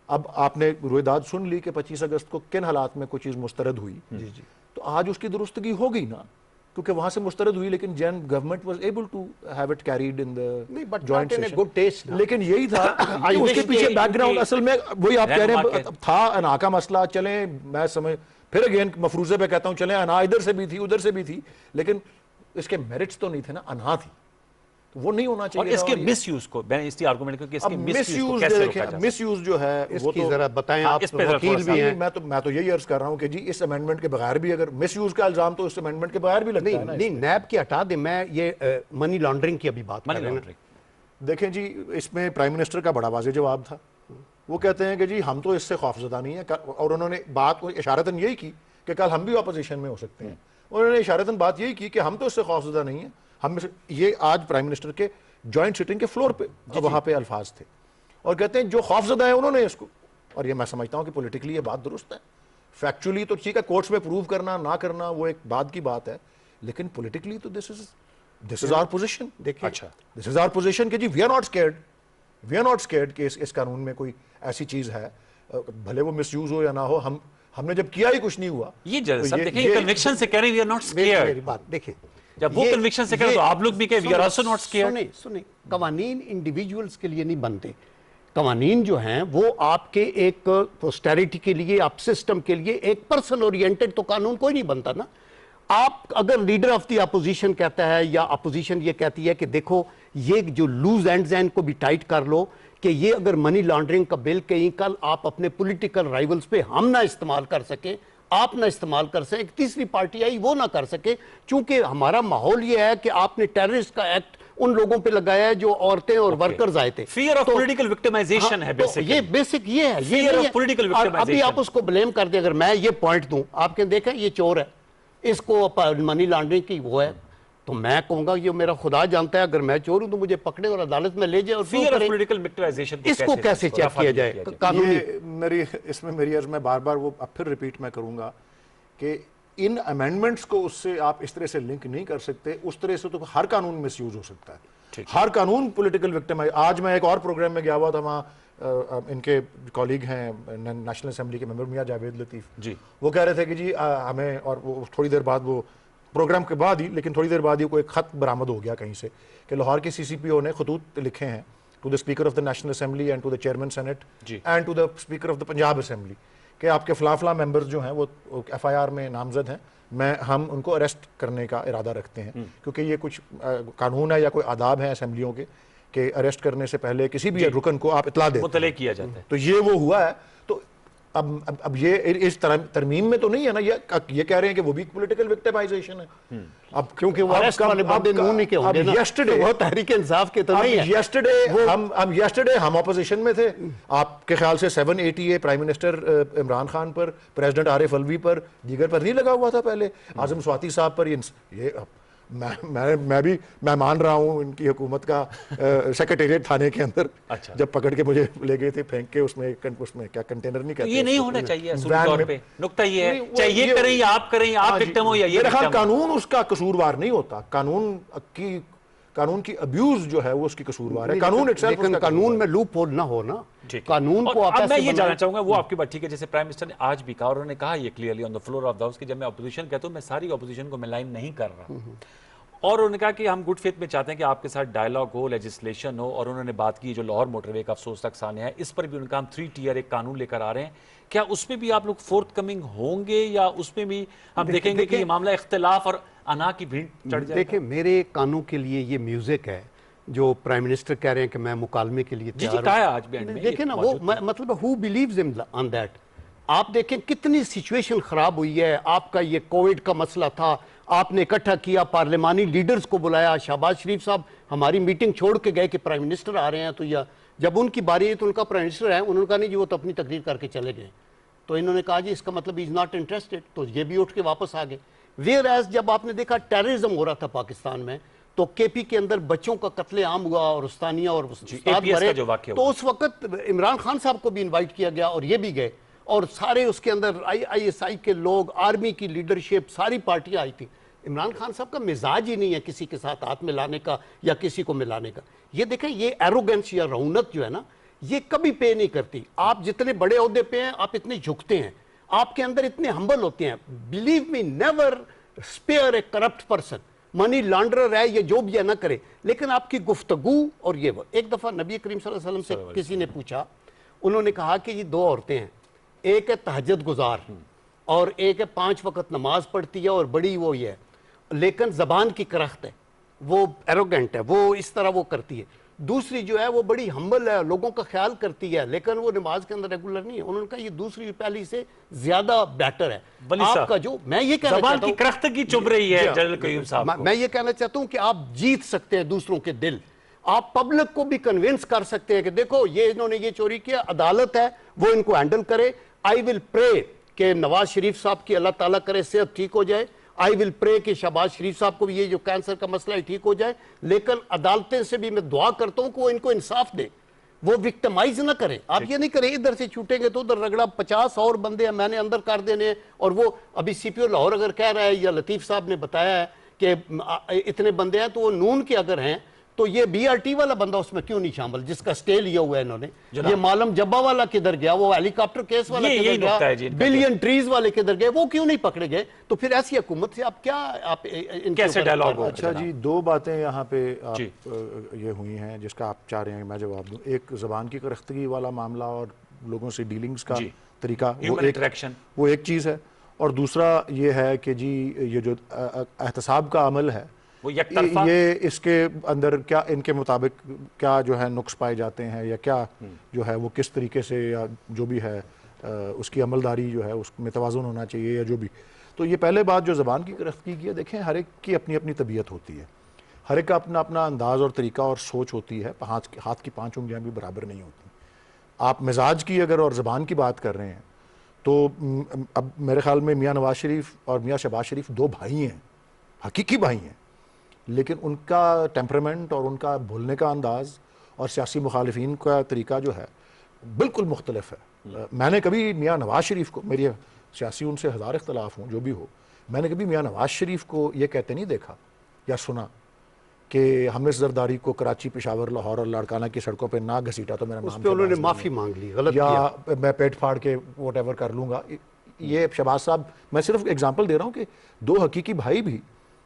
अब आपने रुएदाद सुन ली कि 25 अगस्त को किन हालात में कोई चीज मुस्तरद हुई, जी। तो आज उसकी दुरुस्तगी हो गई ना, क्योंकि वहां से मुस्तरद हुई, लेकिन जैन government was able to have it carried in the joint session, good taste. लेकिन यही था उसके पीछे बैकग्राउंड असल में वही आप कह रहे हैं था, अना का मसला। चले मैं समझ फिर अगेन मफरूजे पे कहता हूं, चले अना इधर से भी थी उधर से भी थी, लेकिन इसके मेरिट्स तो नहीं थे ना, अना थी, तो वो नहीं होना चाहिए। और इसके मिसयूज को मैं इसी आर्गुमेंट को कि इसके मिसयूज कैसे रोका जाए, मिसयूज जो है वो तो जरा बताएं आप, वकील भी हैं। मैं तो यही अर्ज कर रहा हूं कि जी इस अमेंडमेंट के बगैर भी अगर मिसयूज का इल्जाम तो इस अमेंडमेंट के बगैर भी लगता है ना। नहीं, नैब की हटा दे, मैं ये मनी लॉन्ड्रिंग की अभी बात कर रहा हूं। देखें जी, इसमें प्राइम मिनिस्टर का बड़ा वाज़ेह जवाब था। वो कहते हैं कि जी हम तो इससे खौफजदा नहीं है, और उन्होंने बात इशारतन यही की कि कल हम भी अपोजिशन में हो सकते हैं। उन्होंने इशारतन बात यही की कि हम तो इससे खौफजदा नहीं है। हम ये आज प्राइम मिनिस्टर के जॉइंट सिटिंग के फ्लोर पे वहां पे अल्फाज थे, और कहते हैं जो खौफजदा है उन्होंने इसको, और ये मैं समझता हूं कि पॉलिटिकली ये बात दुरुस्त है। फैक्चुअली तो ठीक है, कोर्ट्स में प्रूव करना ना करना वो एक बाद की बात है, लेकिन पॉलिटिकली तो दिस इज आवर पोजीशन। देखिए, अच्छा दिस इज आवर पोजीशन कि जी we are not scared we are not scared कि इस कानून में कोई ऐसी चीज है, भले वो मिसयूज हो या ना हो, हमने जब किया ही कुछ नहीं हुआ। ये सब देखिए कन्विक्शन से कह रहे हैं वी आर नॉट स्केयर्ड। मेरी बात देखें, जब वो कन्विक्शन से कह रहे तो आप लोग भी कहे we are also not scared. सुने, कवानीन इंडिविजुअल्स के लिए नहीं बनते। कवानीन जो हैं वो आपके एक पोस्टेरिटी के लिए, आप सिस्टम के लिए, एक पर्सन ओरिएंटेड तो कानून कोई नहीं बनता ना। आप अगर लीडर ऑफ द अपोजिशन कहता है या अपोजिशन ये कहती है कि देखो ये जो लूज एंड्स हैं इनको भी टाइट कर लो, कि ये अगर मनी लॉन्ड्रिंग का बिल कहीं कल आप अपने पॉलिटिकल राइवल्स पे हम ना इस्तेमाल कर सके, आप ना इस्तेमाल कर सके, एक तीसरी पार्टी आई वो ना कर सके, चूंकि हमारा माहौल ये है कि आपने टेररिस्ट का एक्ट उन लोगों पे लगाया है जो औरतें और वर्कर्स आए थे। फियर ऑफ पॉलिटिकल विक्टिमाइजेशन है बेसिकली। ये बेसिक ये है, ये Fear नहीं of political है। और अभी victimization। आप उसको ब्लेम कर दे, अगर मैं ये पॉइंट दूं, आपके देखा ये चोर है, इसको मनी लॉन्ड्रिंग की वो है, तो मैं कहूंगा ये मेरा खुदा जानता है, अगर मैं चोर हूं तो मुझे पकड़े और अदालत में ले जाए और फियर ऑफ पॉलिटिकल विक्टिमाइजेशन इसको कैसे चेक किया जाए कानूनी। इसमें मेरी अर्ज मैं बार बार वो अब फिर रिपीट मैं करूंगा कि इन अमेंडमेंट्स को उससे आप इस तरह से लिंक नहीं कर सकते। उस तरह से तो हर कानून मिसयूज हो सकता है, हर कानून पॉलिटिकल विक्टिम। आज मैं एक और प्रोग्राम में गया हुआ था, वहाँ इनके कॉलीग हैं नेशनल असेंबली के मेंबर मियां जावेद लतीफ जी, वो कह रहे थे कि जी हमें, और वो थोड़ी देर बाद, वो प्रोग्राम के बाद ही, लेकिन थोड़ी देर बाद ही कोई खत बरामद हो गया कहीं से कि लाहौर के सीसीपीओ ने खतूत लिखे हैं to the speaker of the national assembly and to the chairman senate and to the speaker of the Punjab assembly कि आपके फलाफला मेंबर्स जो हैं वो एफआईआर में नामजद हैं, हम उनको अरेस्ट करने का इरादा रखते हैं, क्योंकि ये कुछ कानून है या कोई आदाब है असेंबलियों के अरेस्ट करने से पहले किसी भी रुकन को आप इतला दें, मुतले किया जाता है। तो ये वो हुआ है। तो अब ये इस तरमीम में तो नहीं है ना, ये कह रहे हैं कि वो भी पॉलिटिकल विक्टिमाइजेशन है। अब क्योंकि वो अरेस्ट वाले बंदे नून ही के होंगे ना, यस्टरडे वो तहरीक इंसाफ के तो नहीं है। यस्टरडे हम ऑपोजिशन में थे, आपके ख्याल से 780 प्राइम मिनिस्टर इमरान खान पर, प्रेसिडेंट आरिफ अलवी पर, दीगर पर नहीं लगा हुआ था पहले, आजम स्वाति साहब पर। ये मैं भी मैं मान रहा हूँ इनकी हुकूमत का सेक्रेटेरिएट थाने के अंदर जब पकड़ के मुझे ले गए थे फेंक के, उसमें क्या कंटेनर नहीं कहते, ये नहीं होना चाहिए तौर पे। नुक्ता ये है, चाहिए करें या आप करें, आप विक्टिम हो या ये विक्टिम हो। कानून उसका कसूरवार नहीं होता, कानून की अब्यूज जो है वो उसकी कसूरवार है। कानून में लूप होल ना हो ना, कानून को अब मैं ये जानना चाहूंगा, वो आपकी बात ठीक है, जैसे प्राइम मिनिस्टर ने आज भी कहा, और उन्होंने कहा ये clearly on the floor of the house कि जब मैं अपोजिशन कहता हूं मैं सारी अपोजिशन को मैं लाइन नहीं कर रहा, और उन्होंने कहा कि हम गुड फेथ में चाहते हैं कि आपके साथ डायलॉग हो, लेजिस्लेशन हो, और उन्होंने बात की जो लाहौर मोटरवे का अफसोसनाक सान्या है, इस पर भी उनका हम 3 टियर एक कानून लेकर आ रहे हैं। क्या उसमें भी आप लोग फोर्थ कमिंग होंगे या उसमें भी हम देखेंगे कि ये मामला इख्तिलाफ और अना की भीड़ चढ़ जाए? देखिए, मेरे कानों के लिए ये म्यूजिक है जो प्राइम मिनिस्टर कह रहे हैं कि मैं मुकालमे के लिए तैयार हूं। आज भी देखिए ना, वो मतलब who believes in on that. आप देखें कितनी सिचुएशन खराब हुई है। आपका ये कोविड का मसला था, आपने इकट्ठा किया, पार्लिमानी लीडर्स को बुलाया, शहबाज शरीफ साहब हमारी मीटिंग छोड़ के गए कि प्राइम मिनिस्टर आ रहे हैं, तो या जब उनकी बारी है तो उनका प्राइम मिनिस्टर है, उन्होंने कहा नहीं जी वो तो अपनी तकरीर करके चले गए, तो इन्होंने कहा जी इसका मतलब इज नॉट इंटरेस्टेड, तो ये भी उठ के वापस आ गए। वेयर एज जब आपने देखा टेररिज्म हो रहा था पाकिस्तान में, तो केपी के अंदर बच्चों का कत्लेआम हुआ और उस्तानिया और उस्ताद मरे, तो उस वक्त इमरान खान साहब को भी इन्वाइट किया गया और ये भी गए, और सारे उसके अंदर ISI के लोग, आर्मी की लीडरशिप, सारी पार्टियां आई थी। इमरान खान साहब का मिजाज ही नहीं है किसी के साथ हाथ मिलाने का या किसी को मिलाने का। ये देखें, ये एरोगेंस या रऊनत जो है ना, ये कभी पे नहीं करती। आप जितने बड़े ओहदे पे हैं, आप इतने झुकते हैं, आपके अंदर इतने हम्बल होते हैं। बिलीव मी, नेवर स्पेयर ए करप्ट पर्सन, मनी लॉन्ड्रर है ये जो भी है ना करे, लेकिन आपकी गुफ्तगू और ये वो। एक दफा नबी करीम सल्लल्लाहु अलैहि वसल्लम से किसी ने पूछा, उन्होंने कहा कि ये 2 औरतें हैं, एक है तहज्जुद गुजार और एक है 5 वक्त नमाज पढ़ती है और बड़ी वो ये है, लेकिन जबान की करख्त है, वो एरोगेंट है, वो इस तरह वो करती है। दूसरी जो है वो बड़ी हम्बल है, लोगों का ख्याल करती है, लेकिन वो नमाज के अंदर रेगुलर नहीं है। उन्होंने कहा ये दूसरी पहली से ज्यादा बेटर है। आपका जो मैं ये कहना चाहता हूं, करख्त की चुभ रही है जनरल कयूम साहब, मैं ये कहना चाहता हूं कि आप जीत सकते हैं दूसरों के दिल, आप पब्लिक को भी कन्विंस कर सकते हैं कि देखो ये इन्होंने ये चोरी किया, अदालत है वो इनको हैंडल करे। आई विल प्रे कि नवाज शरीफ साहब की अल्लाह ताला करे सेहत ठीक हो जाए। आई विल प्रे कि शहबाज शरीफ साहब को भी ये जो कैंसर का मसला है ठीक हो जाए, लेकिन अदालतें से भी मैं दुआ करता हूं कि वो इनको इंसाफ दे, वो विक्टिमाइज ना करें। आप ये नहीं करें इधर से छूटेंगे तो उधर रगड़ा, 50 और बंदे हैं मैंने अंदर कर देने। और वो अभी CPO लाहौर अगर कह रहा है या लतीफ साहब ने बताया है कि इतने बंदे हैं, तो वो नून के अगर हैं तो ये BRT वाला बंदा उसमें क्यों नहीं शामिल, जिसका स्टे लिया हुआ है इन्होंने? ये मालूम जब्बा वाला किधर गया, वो हेलीकॉप्टर केस वाला किधर गया, बिलियन ट्रीज वाले किधर गए, वो क्यों नहीं पकड़े गए? तो फिर ऐसी हुकूमत से आप क्या, आप कैसे डायलॉग हो? अच्छा जी, दो बातें यहाँ पे आप ये हुई हैं जिसका आप चाह रहे हैं मैं जवाब दूं। एक ज़बान की करख्तगी वाला मामला और लोगों से डीलिंग्स का तरीका, वो एक चीज़ है, और दूसरा ये है कि जी ये जो एहतसाब का अमल है ये इसके अंदर क्या इनके मुताबिक क्या जो है नुक्स पाए जाते हैं, या क्या जो है वो किस तरीके से, या जो भी है उसकी अमलदारी जो है उसमें तवाज़ुन होना चाहिए, या जो भी। तो ये पहले बात जो ज़बान की करख्तगी की है, देखें हर एक की अपनी अपनी तबीयत होती है, हर एक का अपना अपना अंदाज़ और तरीका और सोच होती है, हाथ की 5 उंगलियाँ भी बराबर नहीं होती। आप मिजाज की अगर और ज़बान की बात कर रहे हैं तो अब मेरे ख्याल में मियाँ नवाज शरीफ और मियाँ शहबाज शरीफ दो भाई हैं, हकीकी भाई हैं, लेकिन उनका टेम्परामेंट और उनका बोलने का अंदाज़ और सियासी मुखालिफिन का तरीका जो है बिल्कुल मुख्तलिफ है। मैंने कभी मियाँ नवाज शरीफ को, मेरी सियासी उनसे हज़ार इख्तलाफ हों जो भी हो, मैंने कभी मियाँ नवाज शरीफ को ये कहते नहीं देखा या सुना कि हामिद जरदारी को कराची, पेशावर, लाहौर और लाड़काना की सड़कों पे ना घसीटा तो मेरा नाम, उन्होंने माफ़ी मांग ली, गलत या किया, मैं पेट फाड़ के वॉटेवर कर लूँगा। ये शहबाज साहब, मैं सिर्फ एग्जांपल दे रहा हूँ कि दो हकीकी भाई भी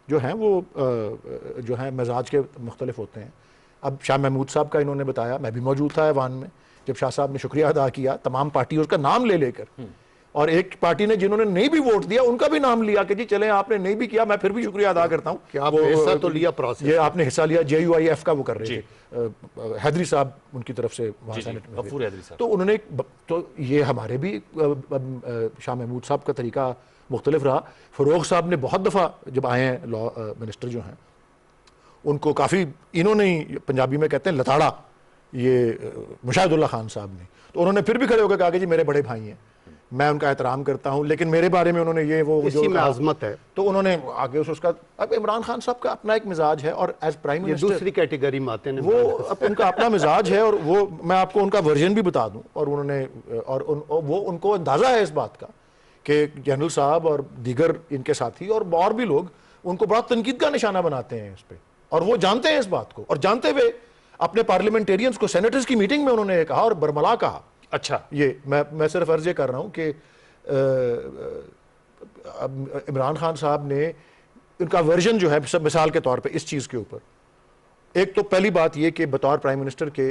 जो हैं वो जो हैं मिजाज के मुख्तलिफ होते हैं। अब शाह महमूद साहब का इन्होंने बताया, मैं भी मौजूद था ऐवान में जब शाह साहब ने शुक्रिया अदा किया तमाम पार्टियों का नाम ले लेकर, और एक पार्टी ने जिन्होंने नहीं भी वोट दिया उनका भी नाम लिया कि जी चले आपने नहीं भी किया, मैं फिर भी शुक्रिया अदा करता हूँ कि आपने हिस्सा तो लिया प्रोसेस, ये आपने हिस्सा लिया। JUIF का वो कर रहे थे, हैदरी साहब उनकी तरफ से वहाँ सेनेट में, तो उन्होंने, तो ये हमारे भी शाह महमूद साहब का तरीका मुख्तलिफ रहा। फ़रोग साहब ने बहुत दफ़ा जब आए हैं लॉ मिनिस्टर जो हैं, उनको काफ़ी, इन्होंने ही पंजाबी में कहते हैं लताड़ा, ये मुशाहिदुल्लाह खान साहब ने, तो उन्होंने फिर भी खड़े होकर कहा कि जी मेरे बड़े भाई हैं, मैं उनका एहतराम करता हूं, लेकिन मेरे बारे में उन्होंने ये वो जो आजमत है, तो उन्होंने आगे उसका, अब इमरान खान साहब का अपना एक मिजाज है और एज प्राइम मिनिस्टर दूसरी कैटेगरी में आते हैं, वो अब उनका अपना मिजाज है, और वो मैं आपको उनका वर्जन भी बता दूं, और उन्होंने वो उनको अंदाजा है इस बात का कि जनरल साहब और दीगर इनके साथी और भी लोग उनको बड़ा तनकीद का निशाना बनाते हैं इस पे, और वो जानते हैं इस बात को, और जानते हुए अपने पार्लियामेंटेरियंस को सेनेटर्स की मीटिंग में उन्होंने कहा और बरमला कहा। अच्छा, ये मैं सिर्फ अर्ज ये कर रहा हूं कि इमरान खान साहब ने उनका वर्जन जो है, सब मिसाल के तौर पे इस चीज़ के ऊपर, एक तो पहली बात ये कि बतौर प्राइम मिनिस्टर के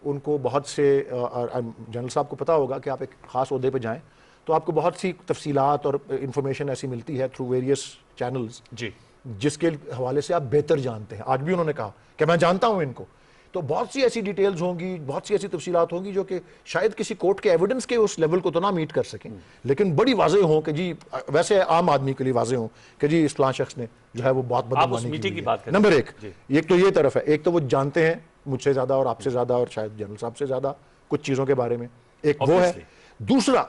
उनको बहुत से, जनरल साहब को पता होगा कि आप एक ख़ास ओहदे पे जाएं तो आपको बहुत सी तफसीलात और इंफॉर्मेशन ऐसी मिलती है थ्रू वेरियस चैनल्स जी, जिसके हवाले से आप बेहतर जानते हैं। आज भी उन्होंने कहा कि मैं जानता हूं इनको, तो बहुत सी ऐसी डिटेल्स होंगी, बहुत सी ऐसी तफसीलात होंगी जो कि शायद किसी कोर्ट के एविडेंस के उस लेवल को तो ना मीट कर सकें, लेकिन बड़ी वाज़ेह हों कि जी, वैसे आम आदमी के लिए वाज़ेह हों कि जी इस फलां शख्स ने जो है वो बहुत बदनामी की है। नंबर एक तो ये तरफ है, एक तो वो जानते हैं मुझसे ज़्यादा और आपसे ज़्यादा और शायद जनरल साहब से ज़्यादा कुछ चीज़ों के बारे में, एक वो है। दूसरा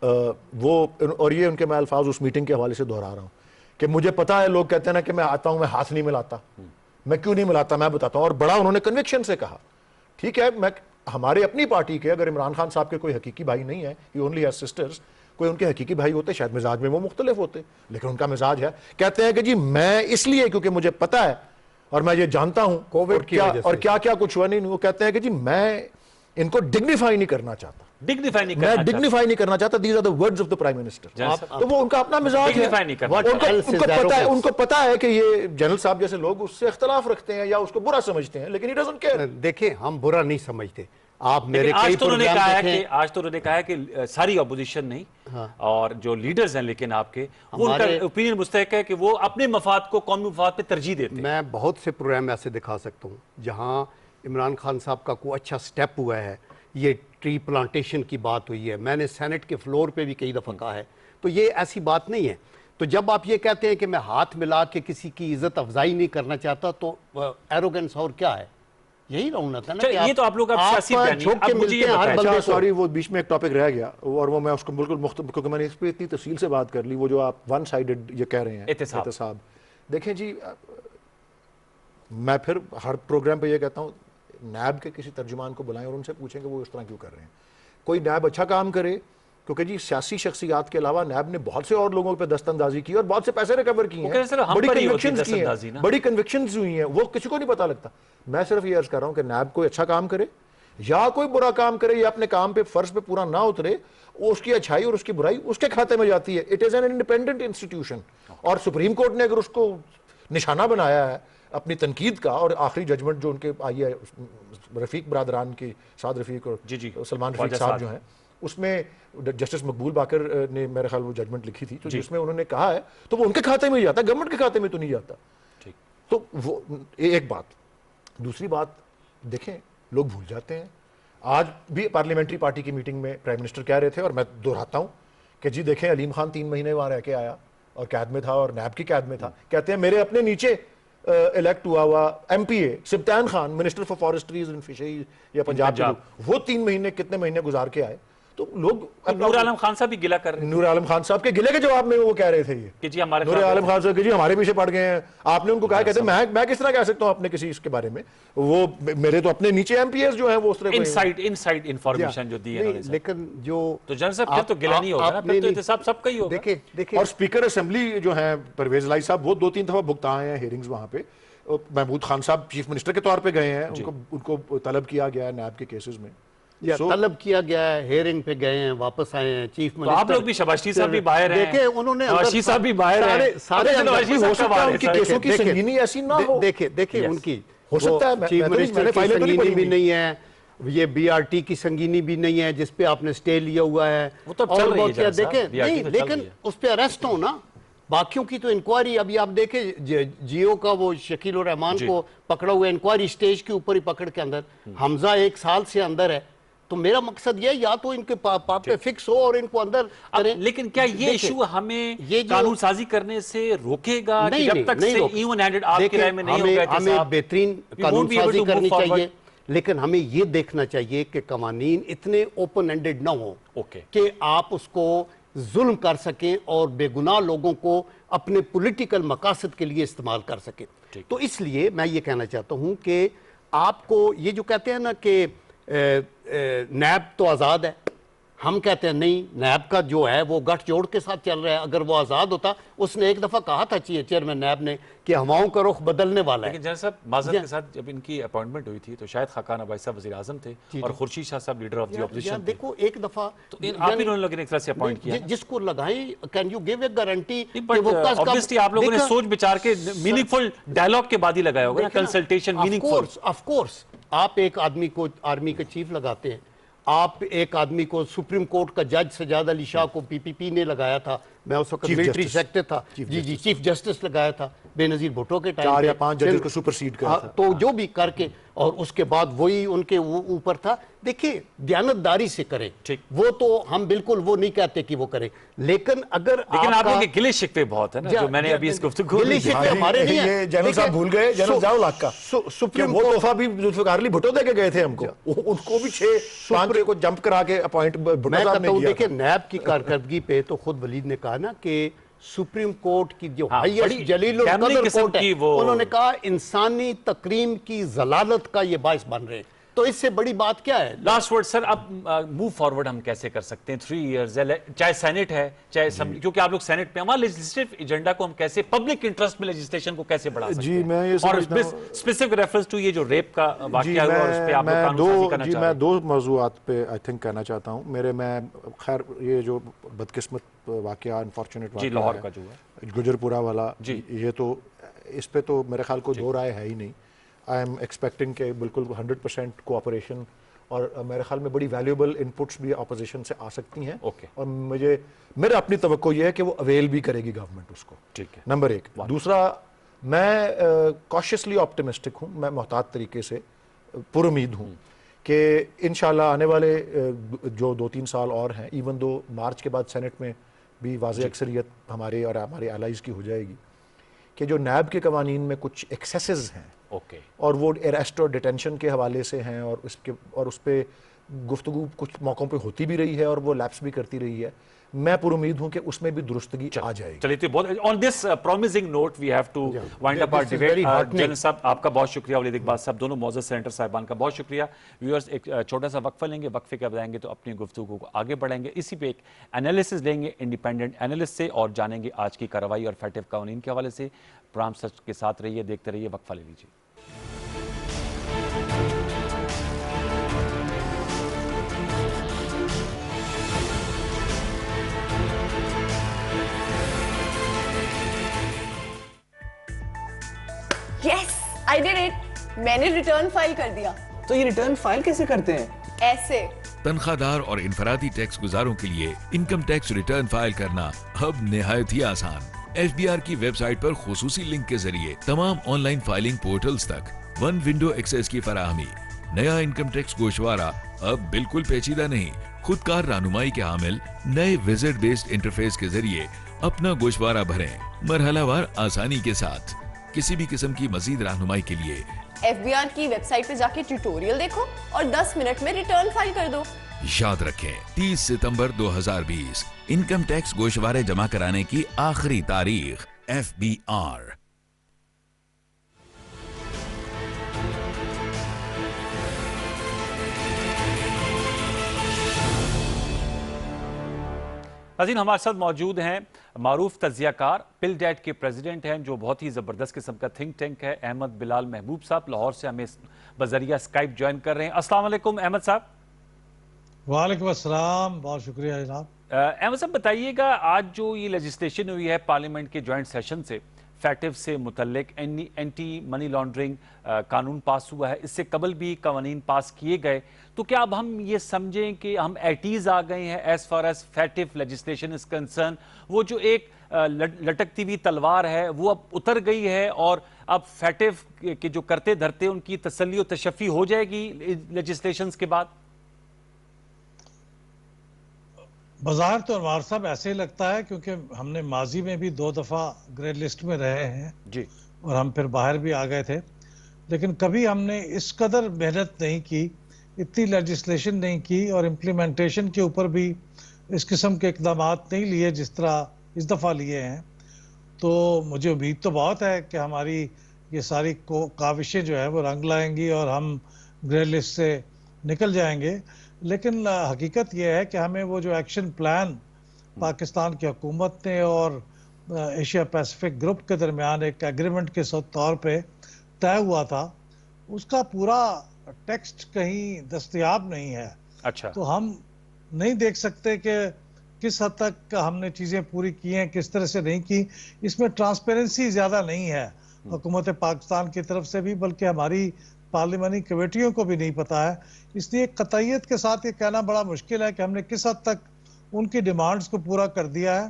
वो, और ये उनके मैं अल्फाज उस मीटिंग के हवाले से दोहरा रहा हूँ कि मुझे पता है, लोग कहते हैं ना कि मैं आता हूँ मैं हाथ नहीं मिलाता, मैं क्यों नहीं मिलाता, मैं बताता हूँ, और बड़ा उन्होंने कन्विक्शन से कहा, ठीक है, मैं हमारे अपनी पार्टी के, अगर इमरान खान साहब के कोई हकीकी भाई नहीं है, ही ओनली हैज सिस्टर्स, कोई उनके हकीकी भाई होते शायद मिजाज में वो मुख्तलिफ होते, लेकिन उनका मिजाज है, कहते हैं कि जी मैं इसलिए क्योंकि मुझे पता है और मैं ये जानता हूँ कोविड और क्या क्या कुछ हुआ नहीं, वो कहते हैं कि जी मैं इनको डिग्निफाई नहीं करना चाहता, डिग्निफाई नहीं करना चाहता, these are the words of the prime minister. तो वो उनका अपना मिजाज है, उनको पता है कि ये जनरल साहब जैसे लोग उससे इख्तलाफ रखते हैं या उसको बुरा समझते हैं, लेकिन ही डजंट केयर। देखिए हम बुरा नहीं समझते, आप मेरे आज तो उन्होंने कहा है कि सारी अपोजिशन नहीं, हाँ, और जो लीडर्स हैं लेकिन आपके, उनका ओपिनियन मुस्तहक है कि वो अपने मफाद को कौमी मफाद पे तरजीह देते हैं। मैं बहुत से प्रोग्राम ऐसे दिखा सकता हूँ जहाँ इमरान खान साहब का कोई अच्छा स्टेप हुआ है, ये ट्री प्लांटेशन की बात हुई है, मैंने सेनेट के फ्लोर पे भी कई दफ़ा कहा है, तो ये ऐसी बात नहीं है। तो जब आप ये कहते हैं कि मैं हाथ मिला के किसी की इज्जत अफजाई नहीं करना चाहता, तो एरोगेंस और क्या है? यही रहना था ना। ये तो आप लोग सॉरी, वो बीच में एक टॉपिक रह गया और वो मैं उसको बिल्कुल क्योंकि मैंने इस पर इतनी तफसील से बात कर ली, वो जो आप वन साइडेड ये कह रहे हैं एहतसाब। देखें जी, मैं फिर हर प्रोग्राम पे ये कहता हूँ, नैब के किसी तर्जुमान को बुलाएं और उनसे पूछें कि वो इस तरह क्यों कर रहे हैं। कोई नैब अच्छा काम करे क्योंकि जी सियासी शख्सियात के अलावा नैब ने बहुत से और लोगों पे दस्तंदाजी की और बहुत से पैसे रिकवर किए हैं, बड़ी कन्विक्शंस की हैं, बड़ी कन्विक्शंस हुई हैं, वो किसी को नहीं पता लगता। मैं सिर्फ ये अर्ज कर रहा हूं कि नैब कोई अच्छा काम करे या कोई बुरा काम करे या अपने काम पे फर्ज पे पूरा ना उतरे, उसकी अच्छाई और उसकी बुराई उसके खाते में जाती है। It is an independent institution, और सुप्रीम कोर्ट ने अगर उसको निशाना बनाया है अपनी तनकीद का, और आखिरी जजमेंट जो उनके आई है रफीक बरादरान की, साद रफीक और सलमान रफीक साहब जो हैं, उसमें जस्टिस मकबूल बाकर ने मेरे ख्याल वो जजमेंट लिखी थी, तो जिसमें उन्होंने कहा है तो वो उनके खाते में ही जाता है, गवर्नमेंट के खाते में तो नहीं जाता। तो वो एक बात। दूसरी बात, देखें लोग भूल जाते हैं, आज भी पार्लियामेंट्री पार्टी की मीटिंग में प्राइम मिनिस्टर कह रहे थे, और मैं दोहराता हूं कि जी देखें अलीम खान 3 महीने वहां रह के आया और कैद में था और नैब की कैद में था। कहते हैं मेरे अपने नीचे इलेक्ट हुआ MPA Sibtain Khan, minister for forestries and fisheries या पंजाब, वो 3 महीने कितने महीने गुजार के आए। तो लोग नूर आलम खान साहब भी गिला कर रहे हैं। नूर आलम खान साहब के गिले के जवाब में वो कह रहे थे ये कि जी हमारे नूर आलम खान साहब कि जी हमारे पीछे पड़ गए हैं। आपने उनको कहा, कहते मैं किस तरह कह सकता हूं अपने किसी इसके बारे में, वो मेरे तो अपने नीचे MPS जो हैं वो उस तरह इनसाइड इंफॉर्मेशन जो दी है। लेकिन जो तो जनरल साहब फिर तो गिला नहीं होगा ना, फिर तो एहतसाब सबका ही होगा। देखिए और स्पीकर असेंबली जो है परवेज लाई साहब, वो 2-3 दफा भुगताए हैं हियरिंग्स वहां पे। महमूद खान साहब चीफ मिनिस्टर के तौर पे गए हैं, उनको तलब किया गया है नैब के केसेस में, तलब किया गया है, हेयरिंग पे गए हैं, वापस आए हैं चीफ मिनिस्टर। आप लोग भी, शबाशी साहब भी बाहर हैं, देखे उन्होंने शबाशी साहब भी बाहर हैं, सारे हो सकता है उनकी केसों की संगीनी ऐसी ना हो। देखिए उनकी हो सकता है चीफ मिनिस्टर की संगीनी भी नहीं है, ये BRT की संगीनी भी नहीं है जिसपे आपने स्टे लिया हुआ है, वो तो चल रही है। देखें नहीं, लेकिन उस पे अरेस्ट हो ना, बाकियों की तो इंक्वायरी। अभी आप देखें जियो का वो शकील उर रहमान को पकड़ा हुआ, इंक्वायरी स्टेज के ऊपर ही पकड़ के अंदर, हमजा 1 साल से अंदर है। तो मेरा मकसद ये, या तो इनके पाप पे फिक्स हो और इनको अंदर करें। लेकिन क्या ये इशू हमें कानून साजी करने से रोकेगा? नहीं, जब तक से इवन हैंडेड आपकी राय में नहीं होगा, हमें बेहतरीन कानून साजी करनी चाहिए, लेकिन हमें ये देखना चाहिए कि कवानीन इतने ओपन एंडेड ना हो कि आप उसको जुल्म कर सकें और बेगुनाह लोगों को अपने पॉलिटिकल मकासद के लिए इस्तेमाल कर सकें। तो इसलिए मैं ये कहना चाहता हूं कि आपको ये जो कहते हैं ना कि नैब तो आज़ाद है, हम कहते हैं नहीं, नैब का जो है वो गठजोड़ के साथ चल रहा है। अगर वो आज़ाद होता, उसने एक दफ़ा कहा था चेयरमैन नैब ने कि हवाओं का रुख बदलने वाला है। लेकिन जनरल साहब माजरत के साथ जब इनकी अपॉइंटमेंट हुई थी तो शायद खाकान अब्बासी साहब वज़ीर आज़म थे और खुर्शीद शाह साहब लीडर ऑफ द ऑपोजिशन। देखो एक दफ़ा तो आप ही लोगों ने एक तरह से अपॉइंट किया, जिसको लगाई, can you give a guarantee? Obviously आप लोगों ने सोच विचार के मीनिंगफुल डायलॉग के बाद ही लगाया होगा ना, कंसल्टेशन मीनिंगफुल। ऑफ कोर्स आप एक आदमी को आर्मी का चीफ लगाते हैं, आप एक आदमी को सुप्रीम कोर्ट का जज सजाद अली शाह को PPP ने लगाया था, मैं उस वक्त मिलिट्री सेक्रेटरी था, जी चीफ जस्टिस लगाया था बेनजीर भुट्टो के टाइम, 4 या 5 जजेस को सुपरसीड किया था। तो जो भी करके, और उसके बाद वही उनके ऊपर था। देखिए दयानतदारी से करें, वो तो हम बिल्कुल वो नहीं कहते कि वो करें, लेकिन अगर आप लोगों के गिले शिकवे बहुत है ना, जो मैंने अभी इस गुफ्तगू गिले शिकवे हमारे नहीं है। जनरल साहब भूल गए, जनरल जाओ लाख का सुप्रीम वो तोहफा भी जुल्फिकार अली भुट्टो दे के गए थे हमको, उनको भी 6-5 को जंप करा के अपॉइंट भुट्टो साहब ने किया। देखिए नैब की कारकर्दगी पे तो खुद वलीद ने कहा ना कि सुप्रीम कोर्ट की जो हाईएस्ट जलील कदर कोर्ट है, उन्होंने कहा इंसानी तकरीम की जलालत का ये बाइस बन रहे हैं। तो इससे बड़ी बात क्या है? लास्ट वर्ड सर, अब मूव फॉरवर्ड हम कैसे कर सकते हैं? 3 इयर्स, चाहे सेनेट है चाहे असेंबली, क्योंकि आप लोग सेनेट पे, हमारे लेजिस्लेटिव एजेंडा को हम कैसे, पब्लिक इंटरेस्ट में लेजिस्लेशन को कैसे बढ़ा सकते हैं? मैं ये और स्पेसिफिक रेफरेंस टू ये जो रेप का वाकया हुआ और उस पे आप लोग कानून साजी करना चाह रहे हैं। मैं 2 मौजूआत पे आई थिंक कहना चाहता हूं। मैं खैर ये जो बदकिस्मत वाकया, अनफॉर्चुनेट वाकया लाहौर का जो है गुजरपुरा वाला, ये तो इस पे तो मेरे ख्याल को 2 राय है ही नहीं। आई एम एक्सपेक्टिंग के बिल्कुल 100% कोऑपरेशन, और मेरे ख्याल में बड़ी वैल्यूएबल इनपुट्स भी अपोजिशन से आ सकती हैं। और मेरा अपनी तवक्को ये है कि वो अवेल भी करेगी गवर्नमेंट उसको। ठीक है, नंबर 1। दूसरा, मैं कॉशियसली ऑप्टिमिस्टिक हूँ, मैं मोहतात तरीके से पुरुमीद हूँ कि इंशाल्लाह आने वाले जो 2-3 साल और हैं, इवन दो मार्च के बाद सेनेट में भी वाज़ेह अक्सरियत हमारे और हमारे एलाइज की हो जाएगी कि जो नैब के कवानीन में कुछ एक्सेसेस हैं, और वो अरेस्ट और डिटेंशन के हवाले से हैं, और उस पर गुफ्तगू कुछ मौक़ों पे होती भी रही है और वो लैप्स भी करती रही है। मैं पुरुमीद हूं कि उसमें भी दुरुस्तगी आ जाएगी। चलिए, तो बहुत on this promising note we have to wind up our this is very debate. heartening. General साहब आपका बहुत शुक्रिया, वलीद इकबाल साहब, दोनों मौजूद सेनेटर साहिबान का बहुत शुक्रिया। व्यूअर्स, एक छोटा सा वक्फा लेंगे, वक्फे के बताएंगे तो अपनी गुफ्तगू को आगे बढ़ेंगे। इसी पे एक एनालिसिस लेंगे इंडिपेंडेंट एनालिस्ट से और जानेंगे आज की कार्रवाई और फैटिव कानून के हवाले से। प्रोग्राम सच के साथ रहिए, देखते रहिए, वक्फा ले लीजिए। Yes, I did it. मैंने रिटर्न फाइल कर दिया। तो ये रिटर्न फाइल कैसे करते हैं? ऐसे। तनख्वाहदार और इनफरादी टैक्स गुजारों के लिए इनकम टैक्स रिटर्न फाइल करना अब निहायत ही आसान। FBR की वेबसाइट पर खुसूसी लिंक के जरिए तमाम ऑनलाइन फाइलिंग पोर्टल्स तक वन विंडो एक्सेस की फराहमी। नया इनकम टैक्स गोशवारा अब बिल्कुल पेचीदा नहीं, खुदकार रहनुमाई के हामिल नए विजिट बेस्ड इंटरफेस के जरिए अपना गोशवारा भरें, मरहलावार आसानी के साथ। किसी भी किस्म की मजीद रहनुमाई के लिए FBR की वेबसाइट पे जाके ट्यूटोरियल देखो और 10 मिनट में रिटर्न फाइल कर दो। याद रखें, 30 सितंबर 2020 इनकम टैक्स गोशवारे जमा कराने की आखिरी तारीख। FBR। नाज़रीन, हमारे साथ मौजूद हैं मारूफ तजियाकार, पिल डैट के प्रेसिडेंट हैं, जो बहुत ही ज़बरदस्त किस्म का थिंक टैंक है। अहमद बिलाल महबूब साहब लाहौर से हमें बजरिया स्काइप ज्वाइन कर रहे हैं। अस्सलाम वालेकुम अहमद साहब। वालेकुम अस्सलाम, बहुत शुक्रिया जनाब। अहमद साहब, बताइएगा, आज जो ये लेजिस्लेशन हुई है पार्लियामेंट के जॉइंट सेशन से, फैटिव से मुतल्लिक एंटी मनी लॉन्ड्रिंग कानून पास हुआ है, इससे कबल भी कानून पास किए गए, तो क्या अब हम ये समझें कि हम एटीज आ गए हैं एज फार एज फैटिव लेजिस्लेशन इज कंसर्न? वो जो एक लटकती हुई तलवार है वो अब उतर गई है और अब फैटिव के जो करते धरते उनकी तसल्ली और तशफ़ी हो जाएगी लेजिस्लेशंस के बाद? बाज़ाहिर तो अनवार साहब ऐसे ही लगता है, क्योंकि हमने माजी में भी 2 दफ़ा ग्रे लिस्ट में रहे हैं जी, और हम फिर बाहर भी आ गए थे, लेकिन कभी हमने इस कदर मेहनत नहीं की, इतनी लेजिस्लेशन नहीं की और इम्प्लीमेंटेशन के ऊपर भी इस किस्म के इकदाम नहीं लिए जिस तरह इस दफ़ा लिए हैं। तो मुझे उम्मीद तो बहुत है कि हमारी ये सारी काविशें जो है वो रंग लाएंगी और हम ग्रे लिस्ट से निकल जाएंगे। लेकिन हकीकत यह है कि हमें वो जो एक्शन प्लान पाकिस्तान की हुकूमत ने और एशिया पैसिफिक ग्रुप के दरमियान एक एग्रीमेंट के तौर पे तय हुआ था, उसका पूरा टेक्स्ट कहीं दस्तयाब नहीं है। अच्छा, तो हम नहीं देख सकते कि किस हद तक हमने चीज़ें पूरी की हैं, किस तरह से नहीं की। इसमें ट्रांसपेरेंसी ज़्यादा नहीं है हुकूमत पाकिस्तान की तरफ से भी, बल्कि हमारी पार्लियामानी कमेटियों को भी नहीं पता है। इसलिए कतईयत के साथ ये कहना बड़ा मुश्किल है कि हमने किस हद तक उनकी डिमांड्स को पूरा कर दिया है।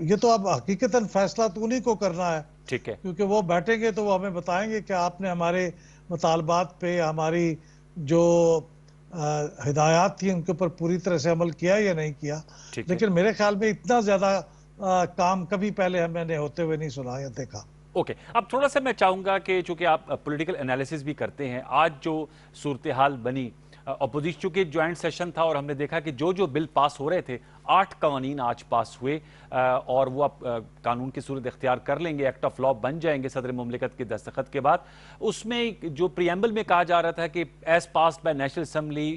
ये तो अब हकीकतन फैसला तो उन्हीं को करना है, ठीक है, क्योंकि वो बैठेंगे तो वो हमें बताएंगे कि आपने हमारे मुतालबात पे, हमारी जो हिदायत थी उनके ऊपर पूरी तरह से अमल किया या नहीं किया। लेकिन मेरे ख्याल में इतना ज़्यादा काम कभी पहले मैंने होते हुए नहीं सुना या देखा। ओके, अब थोड़ा सा मैं चाहूँगा कि चूँकि आप पॉलिटिकल एनालिसिस भी करते हैं, आज जो सूरत हाल बनी, अपोजिशन, चूँकि ज्वाइंट सेशन था और हमने देखा कि जो जो बिल पास हो रहे थे, 8 कानून आज पास हुए और वो अब कानून की सूरत इख्तियार कर लेंगे, एक्ट ऑफ लॉ बन जाएंगे सदर मुमलिकत के दस्तखत के बाद। उसमें जो प्रीएम्बल में कहा जा रहा था कि as passed by national assembly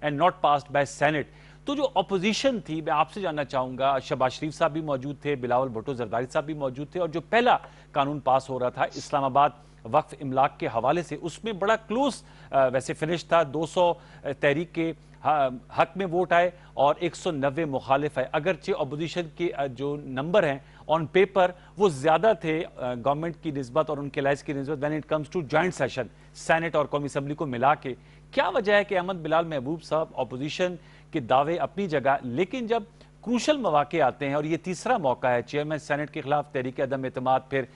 and not passed by senate, तो जो अपोजिशन थी, मैं आपसे जानना चाहूँगा, शहबाज शरीफ साहब भी मौजूद थे, बिलावल भुट्टो जरदारी साहब भी मौजूद थे, और जो पहला कानून पास हो रहा था इस्लामाबाद वक्फ इमलाक के हवाले से, उसमें बड़ा क्लोज वैसे फिनिश था। 200 तहरीक के हक में वोट आए और 190 मुखालिफ है। अगरचे अपोजिशन के जो नंबर हैं ऑन पेपर वो ज़्यादा थे गवर्नमेंट की निस्बत और उनके लाइज की निस्बत when it comes to joint session, senate और कौमी असम्बली को मिला के। क्या वजह है कि अहमद बिलाल महबूब साहब अपोजिशन के दावे अपनी जगह, लेकिन जब क्रूशल मौके आते हैं और ये तीसरा मौका है, चेयरमैन सेनेट के खिलाफ तहरीक अदम एतमाद, फिर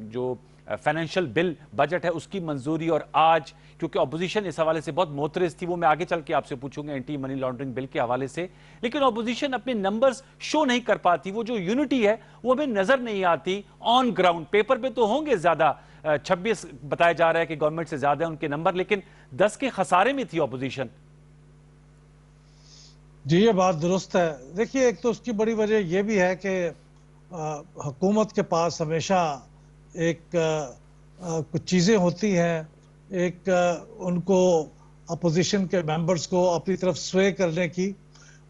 जो फाइनेंशियल बिल बजट है उसकी मंजूरी, और आज क्योंकि अपोजिशन इस हवाले से बहुत मोतरज थी, वो मैं आगे चल के आपसे पूछूंगा एंटी मनी लॉन्ड्रिंग बिल के हवाले से, लेकिन अपोजिशन अपने नंबर्स शो नहीं कर पाती। वो जो यूनिटी है वो हमें नजर नहीं आती ऑन ग्राउंड। पेपर पे तो होंगे ज्यादा, 26 बताया जा रहा है कि गवर्नमेंट से ज्यादा है उनके नंबर, लेकिन 10 के खसारे में थी अपोजिशन। जी ये बात दुरुस्त है। देखिए एक तो उसकी बड़ी वजह ये भी है कि हुकूमत के पास हमेशा एक कुछ चीज़ें होती हैं, एक उनको अपोजिशन के मेंबर्स को अपनी तरफ स्वे करने की,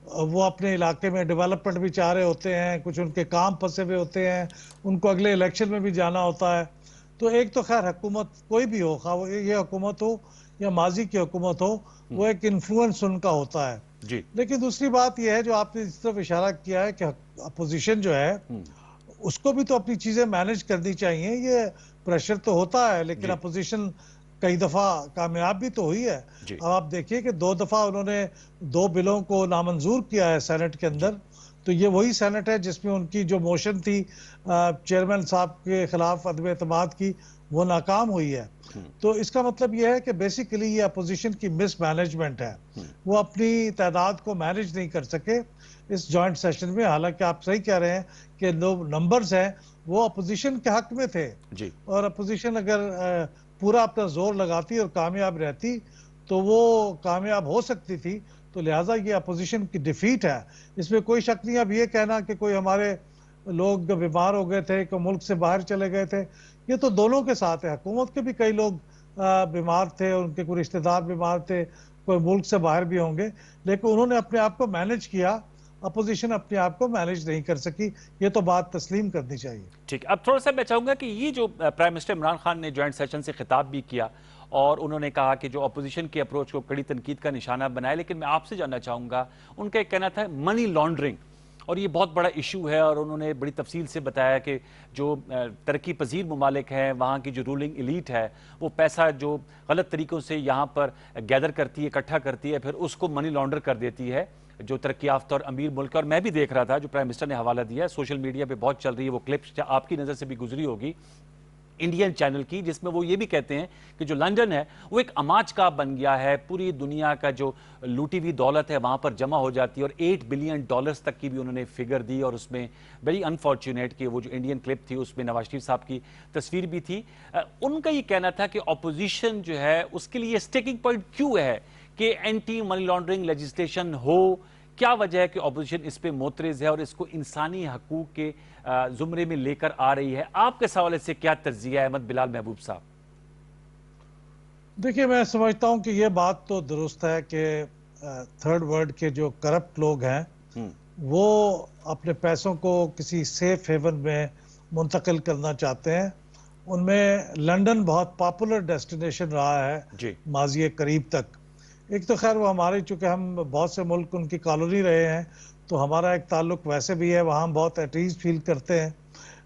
वो अपने इलाके में डेवलपमेंट भी चाह रहे होते हैं, कुछ उनके काम फंसे हुए होते हैं, उनको अगले इलेक्शन में भी जाना होता है। तो एक तो खैर हुकूमत कोई भी हो, खा वो ये हुकूमत हो या माजी की हुकूमत हो, वो एक इन्फ्लुएंस उनका होता है जी। लेकिन दूसरी बात यह है जो आपने इस तरफ इशारा किया है कि अपोजिशन जो है उसको भी तो अपनी चीजें मैनेज करनी चाहिए। ये प्रेशर तो होता है लेकिन जी। अपोजिशन कई दफा कामयाब भी तो हुई है। जी। अब आप देखिए कि 2 दफा उन्होंने 2 बिलों को नामंजूर किया है सेनेट के अंदर। तो ये वही सेनेट है जिसमें उनकी जो मोशन थी चेयरमैन साहब के खिलाफ अदम एतमाद की, वो नाकाम हुई है। तो इसका मतलब यह है कि बेसिकली ये अपोजिशन की मिस मैनेजमेंट है, वो अपनी तादाद को मैनेज नहीं कर सके इस जॉइंट सेशन में। हालांकि आप सही कह रहे हैं कि जो नंबर्स हैं वो अपोजिशन के हक में थे जी। और अपोजिशन अगर पूरा अपना जोर लगाती और कामयाब रहती तो वो कामयाब हो सकती थी। तो लिहाजा ये अपोजिशन की डिफीट है, इसमें कोई शक नहीं। अब ये कहना कि कोई हमारे लोग बीमार हो गए थे, कोई मुल्क से बाहर चले गए थे, ये तो दोनों के साथ है। हुकूमत के भी कई लोग बीमार थे, उनके कोई रिश्तेदार बीमार थे, कोई मुल्क से बाहर भी होंगे, लेकिन उन्होंने अपने आप को मैनेज किया। अपोजिशन अपने आप को मैनेज नहीं कर सकी, ये तो बात तस्लीम करनी चाहिए। ठीक, अब थोड़ा सा मैं चाहूंगा कि ये जो प्राइम मिनिस्टर इमरान खान ने ज्वाइंट सेशन से खिताब भी किया और उन्होंने कहा कि जो अपोजिशन की अप्रोच को कड़ी तनकीद का निशाना बनाया, लेकिन मैं आपसे जानना चाहूंगा, उनका एक कहना था मनी लॉन्ड्रिंग और ये बहुत बड़ा इशू है और उन्होंने बड़ी तफसील से बताया कि जो तरक्की पजीर ममालिक हैं, वहाँ की जो रूलिंग एलीट है, वो पैसा जो गलत तरीक़ों से यहाँ पर गैदर करती है, इकट्ठा करती है, फिर उसको मनी लॉन्डर कर देती है जो तरक्की याफ्ता और अमीर मुल्क। और मैं भी देख रहा था जो प्राइम मिनिस्टर ने हवाला दिया है, सोशल मीडिया पे बहुत चल रही है वो क्लिप्स, आपकी नज़र से भी गुजरी होगी, इंडियन चैनल की, जिसमें वो ये भी कहते हैं कि जो लंदन है वो एक अमाज का बन गया है, पूरी दुनिया का जो लूटी हुई दौलत है वहाँ पर जमा हो जाती है। और $8 बिलियन तक की भी उन्होंने फिगर दी और उसमें वेरी अनफॉर्चुनेट कि वो जो इंडियन क्लिप थी उसमें नवाज शरीफ साहब की तस्वीर भी थी। उनका ये कहना था कि अपोजिशन जो है उसके लिए स्टेकिंग पॉइंट क्यों है कि एंटी मनी लॉन्ड्रिंग लेजिस्लेशन हो, क्या वजह है कि ऑपोजिशन इस पे मोतरज़ है और इसको इंसानी हकूक के जुमरे में लेकर आ रही है? आपके सवाल से क्या तर्जिया है अहमद बिलाल महबूब साहब? देखिए मैं समझता हूं कि यह बात तो दुरुस्त है कि थर्ड वर्ल्ड के जो करप्ट लोग हैं वो अपने पैसों को किसी सेफ हेवन में मुंतकिल करना चाहते हैं। उनमें लंदन बहुत पॉपुलर डेस्टिनेशन रहा है माजी करीब तक। एक तो खैर वो हमारे, चूंकि हम बहुत से मुल्क उनकी कॉलोनी रहे हैं तो हमारा एक ताल्लुक वैसे भी है, वहाँ हम बहुत एट ईज फील करते हैं।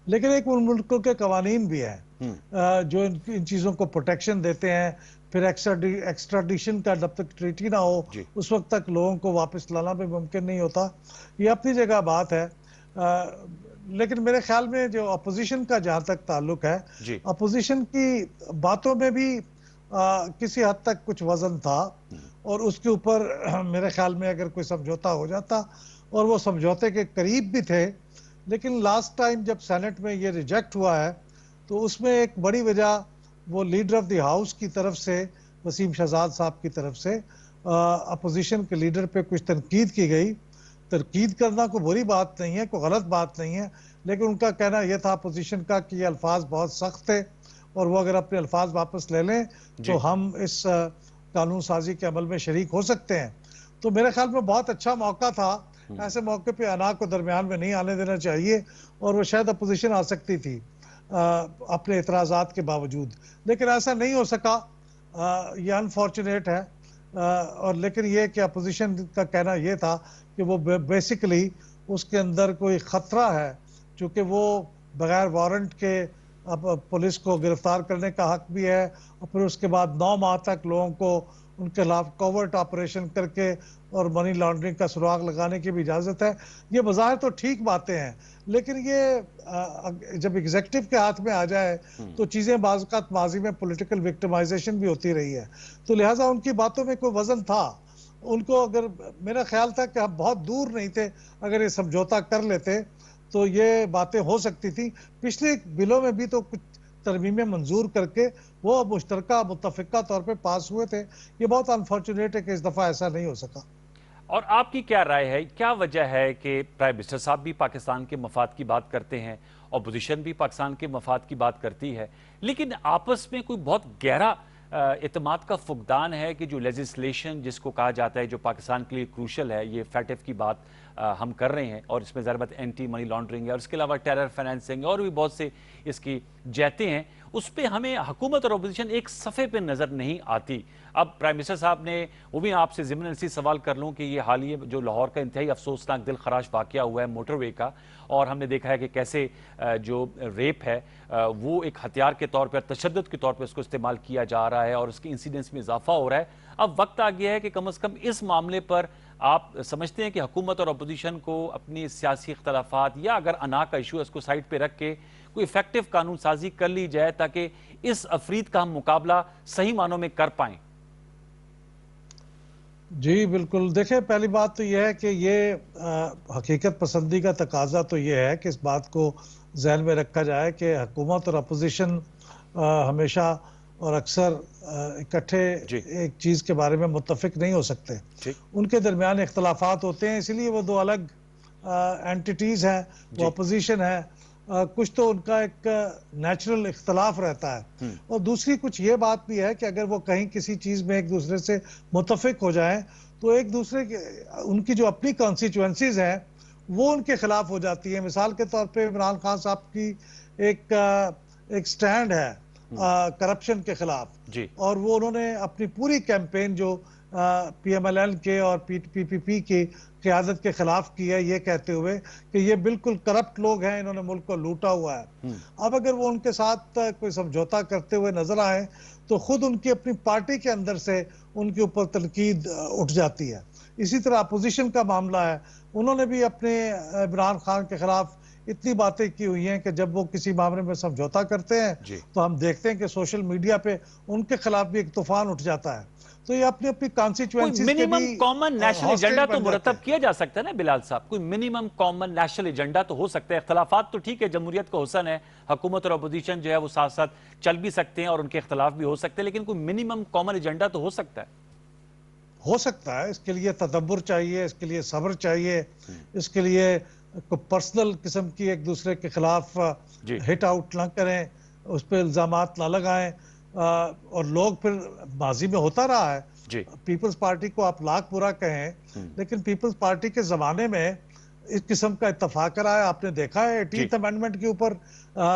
लेकिन एक उन मुल्कों के कवानीन भी हैं जो इन चीज़ों को प्रोटेक्शन देते हैं। फिर एक्स्ट्राडिशन का जब तक ट्रीटी ना हो उस वक्त तक लोगों को वापस लाना भी मुमकिन नहीं होता। ये अपनी जगह बात है। लेकिन मेरे ख्याल में जो अपोजिशन का जहाँ तक ताल्लुक है, अपोजिशन की बातों में भी किसी हद तक कुछ वजन था और उसके ऊपर मेरे ख्याल में अगर कोई समझौता हो जाता, और वो समझौते के करीब भी थे। लेकिन लास्ट टाइम जब सेनेट में ये रिजेक्ट हुआ है तो उसमें एक बड़ी वजह वो लीडर ऑफ द हाउस की तरफ से, वसीम शहजाद साहब की तरफ से अपोजिशन के लीडर पे कुछ तनकीद की गई। तनकीद करना कोई बुरी बात नहीं है, कोई गलत बात नहीं है, लेकिन उनका कहना यह था अपोजिशन का कि ये अल्फाज बहुत सख्त थे और वो अगर अपने अल्फाज वापस ले लें तो हम इस कानून साजी के अमल में शरीक हो सकते हैं। तो मेरे ख्याल में बहुत अच्छा मौका था। ऐसे मौके पे अना को दरमियान में नहीं आने देना चाहिए और वो शायद अपोजिशन आ सकती थी अपने इतराज़ात के बावजूद, लेकिन ऐसा नहीं हो सका। ये अनफॉर्चुनेट है। और लेकिन ये कि अपोजिशन का कहना ये था कि वो बेसिकली उसके अंदर कोई ख़तरा है, चूँकि वो बगैर वारंट के अब पुलिस को गिरफ्तार करने का हक भी है और फिर उसके बाद 9 माह तक लोगों को उनके खिलाफ कवर्ट ऑपरेशन करके और मनी लॉन्ड्रिंग का सुराग लगाने की भी इजाज़त है। ये बज़ाहिर तो ठीक बातें हैं, लेकिन ये जब एग्जीक्यूटिव के हाथ में आ जाए तो चीज़ें बाज़-औक़ात माजी में पॉलिटिकल विक्टिमाइजेशन भी होती रही है। तो लिहाजा उनकी बातों में कोई वज़न था। उनको अगर, मेरा ख्याल था कि हम बहुत दूर नहीं थे, अगर ये समझौता कर लेते तो ये बातें हो सकती थी। पिछले बिलों में भी तो कुछ तरमीमें मंजूर करके वो मुश्तरका मुत्तफ़िका तौर पे पास हुए थे। ये बहुत अनफॉर्चुनेट है कि इस दफ़ा ऐसा नहीं हो सका। और आपकी क्या राय है, क्या वजह है कि प्राइम मिनिस्टर साहब भी पाकिस्तान के मफाद की बात करते हैं, अपोजिशन भी पाकिस्तान के मफाद की बात करती है, लेकिन आपस में कोई बहुत गहरा एतमाद का फुकदान है कि जो लेजिस्लेशन जिसको कहा जाता है जो पाकिस्तान के लिए क्रूशल है, ये फैटिफ की बात हम कर रहे हैं और इसमें ज़रूरत एंटी मनी लॉन्ड्रिंग है और इसके अलावा टेरर फाइनेंसिंग और भी बहुत से इसकी जैते हैं, उस पर हमें हुकूमत और अपोजिशन एक सफ़े पे नज़र नहीं आती। अब प्राइम मिनिस्टर साहब ने, वो भी आपसे ज़िम्मन ऐसी सवाल कर लूँ कि ये हालिया जो लाहौर का इंतहाई अफसोसनाक दिल खराश वाक़या हुआ है मोटरवे का, और हमने देखा है कि कैसे जो रेप है वो एक हथियार के तौर पर, तशद्दुद के तौर पर उसको इस्तेमाल किया जा रहा है और उसकी इंसिडेंस में इजाफा हो रहा है। अब वक्त आ गया है कि कम अज़ कम इस मामले पर आप समझते हैं कि हुकूमत और अपोजिशन को अपनी सियासी इख्तलाफात या अगर अना का इशू है उसको साइड पे रख के कोई इफेक्टिव कानून साजी कर ली जाए ताकि इस अफरीद का हम मुकाबला सही मानों में कर पाएं? जी बिल्कुल, देखिए पहली बात तो यह है कि ये हकीकत पसंदी का तकाजा तो ये है कि इस बात को जहन में रखा जाए कि हुकूमत और अपोजिशन हमेशा और अक्सर इकट्ठे एक चीज़ के बारे में मुत्तफिक नहीं हो सकते। उनके दरमियान इख्तलाफात होते हैं, इसलिए वो दो अलग एंटिटीज़ हैं, वो अपोजिशन है। कुछ तो उनका एक नेचुरल इख्तलाफ रहता है और दूसरी कुछ ये बात भी है कि अगर वो कहीं किसी चीज़ में एक दूसरे से मुत्तफिक हो जाएं तो एक दूसरे के उनकी जो अपनी कॉन्स्टिट्यूएंसीज हैं वो उनके खिलाफ हो जाती है। मिसाल के तौर पे इमरान खान साहब की एक स्टैंड है करप्शन के खिलाफ और वो उन्होंने अपनी पूरी कैंपेन जो PMLN के और PPP की क़यादत के खिलाफ की है, ये कहते हुए कि ये बिल्कुल करप्ट लोग हैं, इन्होंने मुल्क को लूटा हुआ है। अब अगर वो उनके साथ कोई समझौता करते हुए नजर आए तो खुद उनकी अपनी पार्टी के अंदर से उनके ऊपर तनकीद उठ जाती है। इसी तरह अपोजिशन का मामला है, उन्होंने भी अपने इमरान खान के खिलाफ इतनी बातें की हुई हैं कि जब वो किसी मामले में समझौता करते हैं तो हम देखते हैं कि सोशल मीडिया पे उनके खिलाफ भी एक तूफान उठ जाता है। तो ये अपनी अपनी कॉन्स्टिट्यूएंसीज के मिनिमम भी कॉमन नेशनल एजेंडा तो मुरतब किया जा सकता है ना बिलाल साहब, कोई मिनिमम कॉमन नेशनल एजेंडा तो हो सकता है। इख्तलाफात तो ठीक है, जमहूरियत का हुसन है, हुकूमत और अपोजिशन जो है वो साथ साथ चल भी सकते हैं और उनके इख्तलाफ भी हो सकते हैं, लेकिन कोई मिनिमम कॉमन एजेंडा तो हो सकता है। हो सकता है, इसके लिए तदब्बुर चाहिए, इसके लिए सब्र चाहिए, इसके लिए पर्सनल किस्म की एक दूसरे के खिलाफ हिट आउट ना करें, उस पर इल्जामात ना लगाएं और लोग फिर माजी में होता रहा है। पीपल्स पार्टी को आप लाख बुरा कहें लेकिन पीपल्स पार्टी के जमाने में इस किस्म का इत्तफाक रहा है। आपने देखा है 18th अमेंडमेंट के ऊपर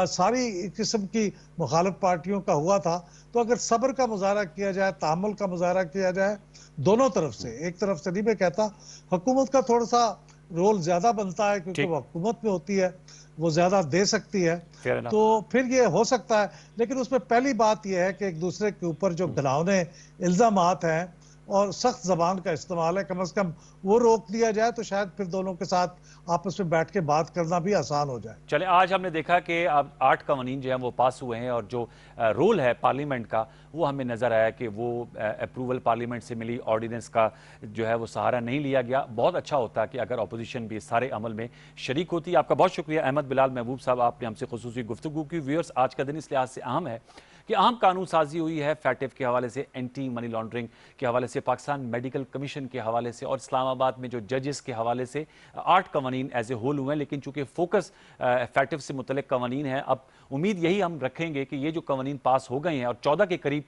सारी किस्म की मुखालिफ पार्टियों का हुआ था। तो अगर सब्र का मुजाहरा किया जाए, तहम्मुल का मुजाहरा किया जाए दोनों तरफ से, एक तरफ से नहीं मैं कहता, हुकूमत का थोड़ा सा रोल ज्यादा बनता है क्योंकि वो हुकूमत में होती है, वो ज्यादा दे सकती है, तो फिर ये हो सकता है। लेकिन उसमें पहली बात यह है कि एक दूसरे के ऊपर जो घिनौने इल्जामात हैं और सख्त जबान का इस्तेमाल है, कम से कम वो रोक दिया जाए तो शायद फिर दोनों के साथ आपस में बैठ के बात करना भी आसान हो जाए। चले, आज हमने देखा कि अब 8 कवानीन जो है वो पास हुए हैं और जो रोल है पार्लियामेंट का वो हमें नजर आया कि वो अप्रूवल पार्लियामेंट से मिली ऑर्डिनेंस का जो है वो सहारा नहीं लिया गया। बहुत अच्छा होता कि अगर अपोजिशन भी इस सारे अमल में शरीक होती। आपका बहुत शुक्रिया अहमद बिलाल महबूब साहब, आपने हमसे खुसूसी गुफ्तगू की। व्यूअर्स, आज का दिन इस लिहाज से अहम है कि अहम कानून साजी हुई है फैटिफ के हवाले से, एंटी मनी लॉन्ड्रिंग के हवाले से, पाकिस्तान मेडिकल कमीशन के हवाले से और इस्लामाबाद में जो जजेस के हवाले से 8 कवानीन एज ए होल हुए हैं। लेकिन चूंकि फोकस फैटिफ से मुतल्लिक कवानीन है, अब उम्मीद यही हम रखेंगे कि ये जो कवानीन पास हो गए हैं और 14 के करीब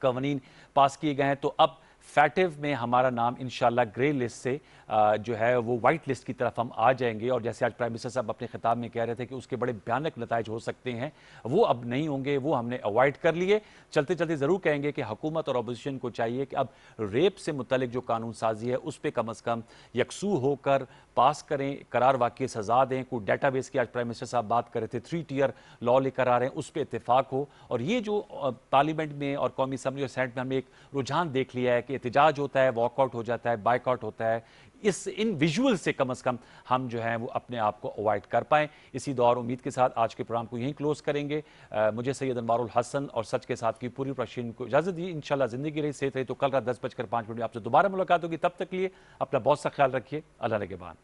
कवानीन पास किए गए हैं, तो अब फैटिव में हमारा नाम इंशाल्लाह ग्रे लिस्ट से जो है वो वाइट लिस्ट की तरफ हम आ जाएंगे। और जैसे आज प्राइम मिनिस्टर साहब अपने खिताब में कह रहे थे कि उसके बड़े भयानक नताइज हो सकते हैं, वो अब नहीं होंगे, वो हमने अवॉइड कर लिए। चलते चलते ज़रूर कहेंगे कि हुकूमत और अपोजिशन को चाहिए कि अब रेप से मुतल्लिक जो कानून साजी है उस पर कम अज़ कम यकसू होकर पास करें, करार वाकई सजा दें। कोई डाटाबेस की आज प्राइम मिनिस्टर साहब बात कर रहे थे, 3 टियर लॉ लेकर आ रहे हैं, उस पर इत्तेफाक हो। और ये जो पार्लियामेंट में और कौमी असम्बली और सेनेट में हमने एक रुझान देख लिया है कि एहतजाज होता है, वॉकआउट हो जाता है, बाइकआउट होता है, इन विजुअल से कम कम हम जो है वो अपने आप को अवॉइड कर पाएं। इसी दौर उम्मीद के साथ आज के प्रोग्राम को यहीं क्लोज करेंगे। मुझे सैयद अनवारुल हसन और सच के साथ की पूरी प्रोडक्शन को इजाजत दी। इंशाल्लाह जिंदगी रही, सेहत रही तो कल रात 10:05 आपसे दोबारा मुलाकात होगी। तब तक लिए अपना बहुत सा ख्याल रखिए। अल्लाह ने के बाद।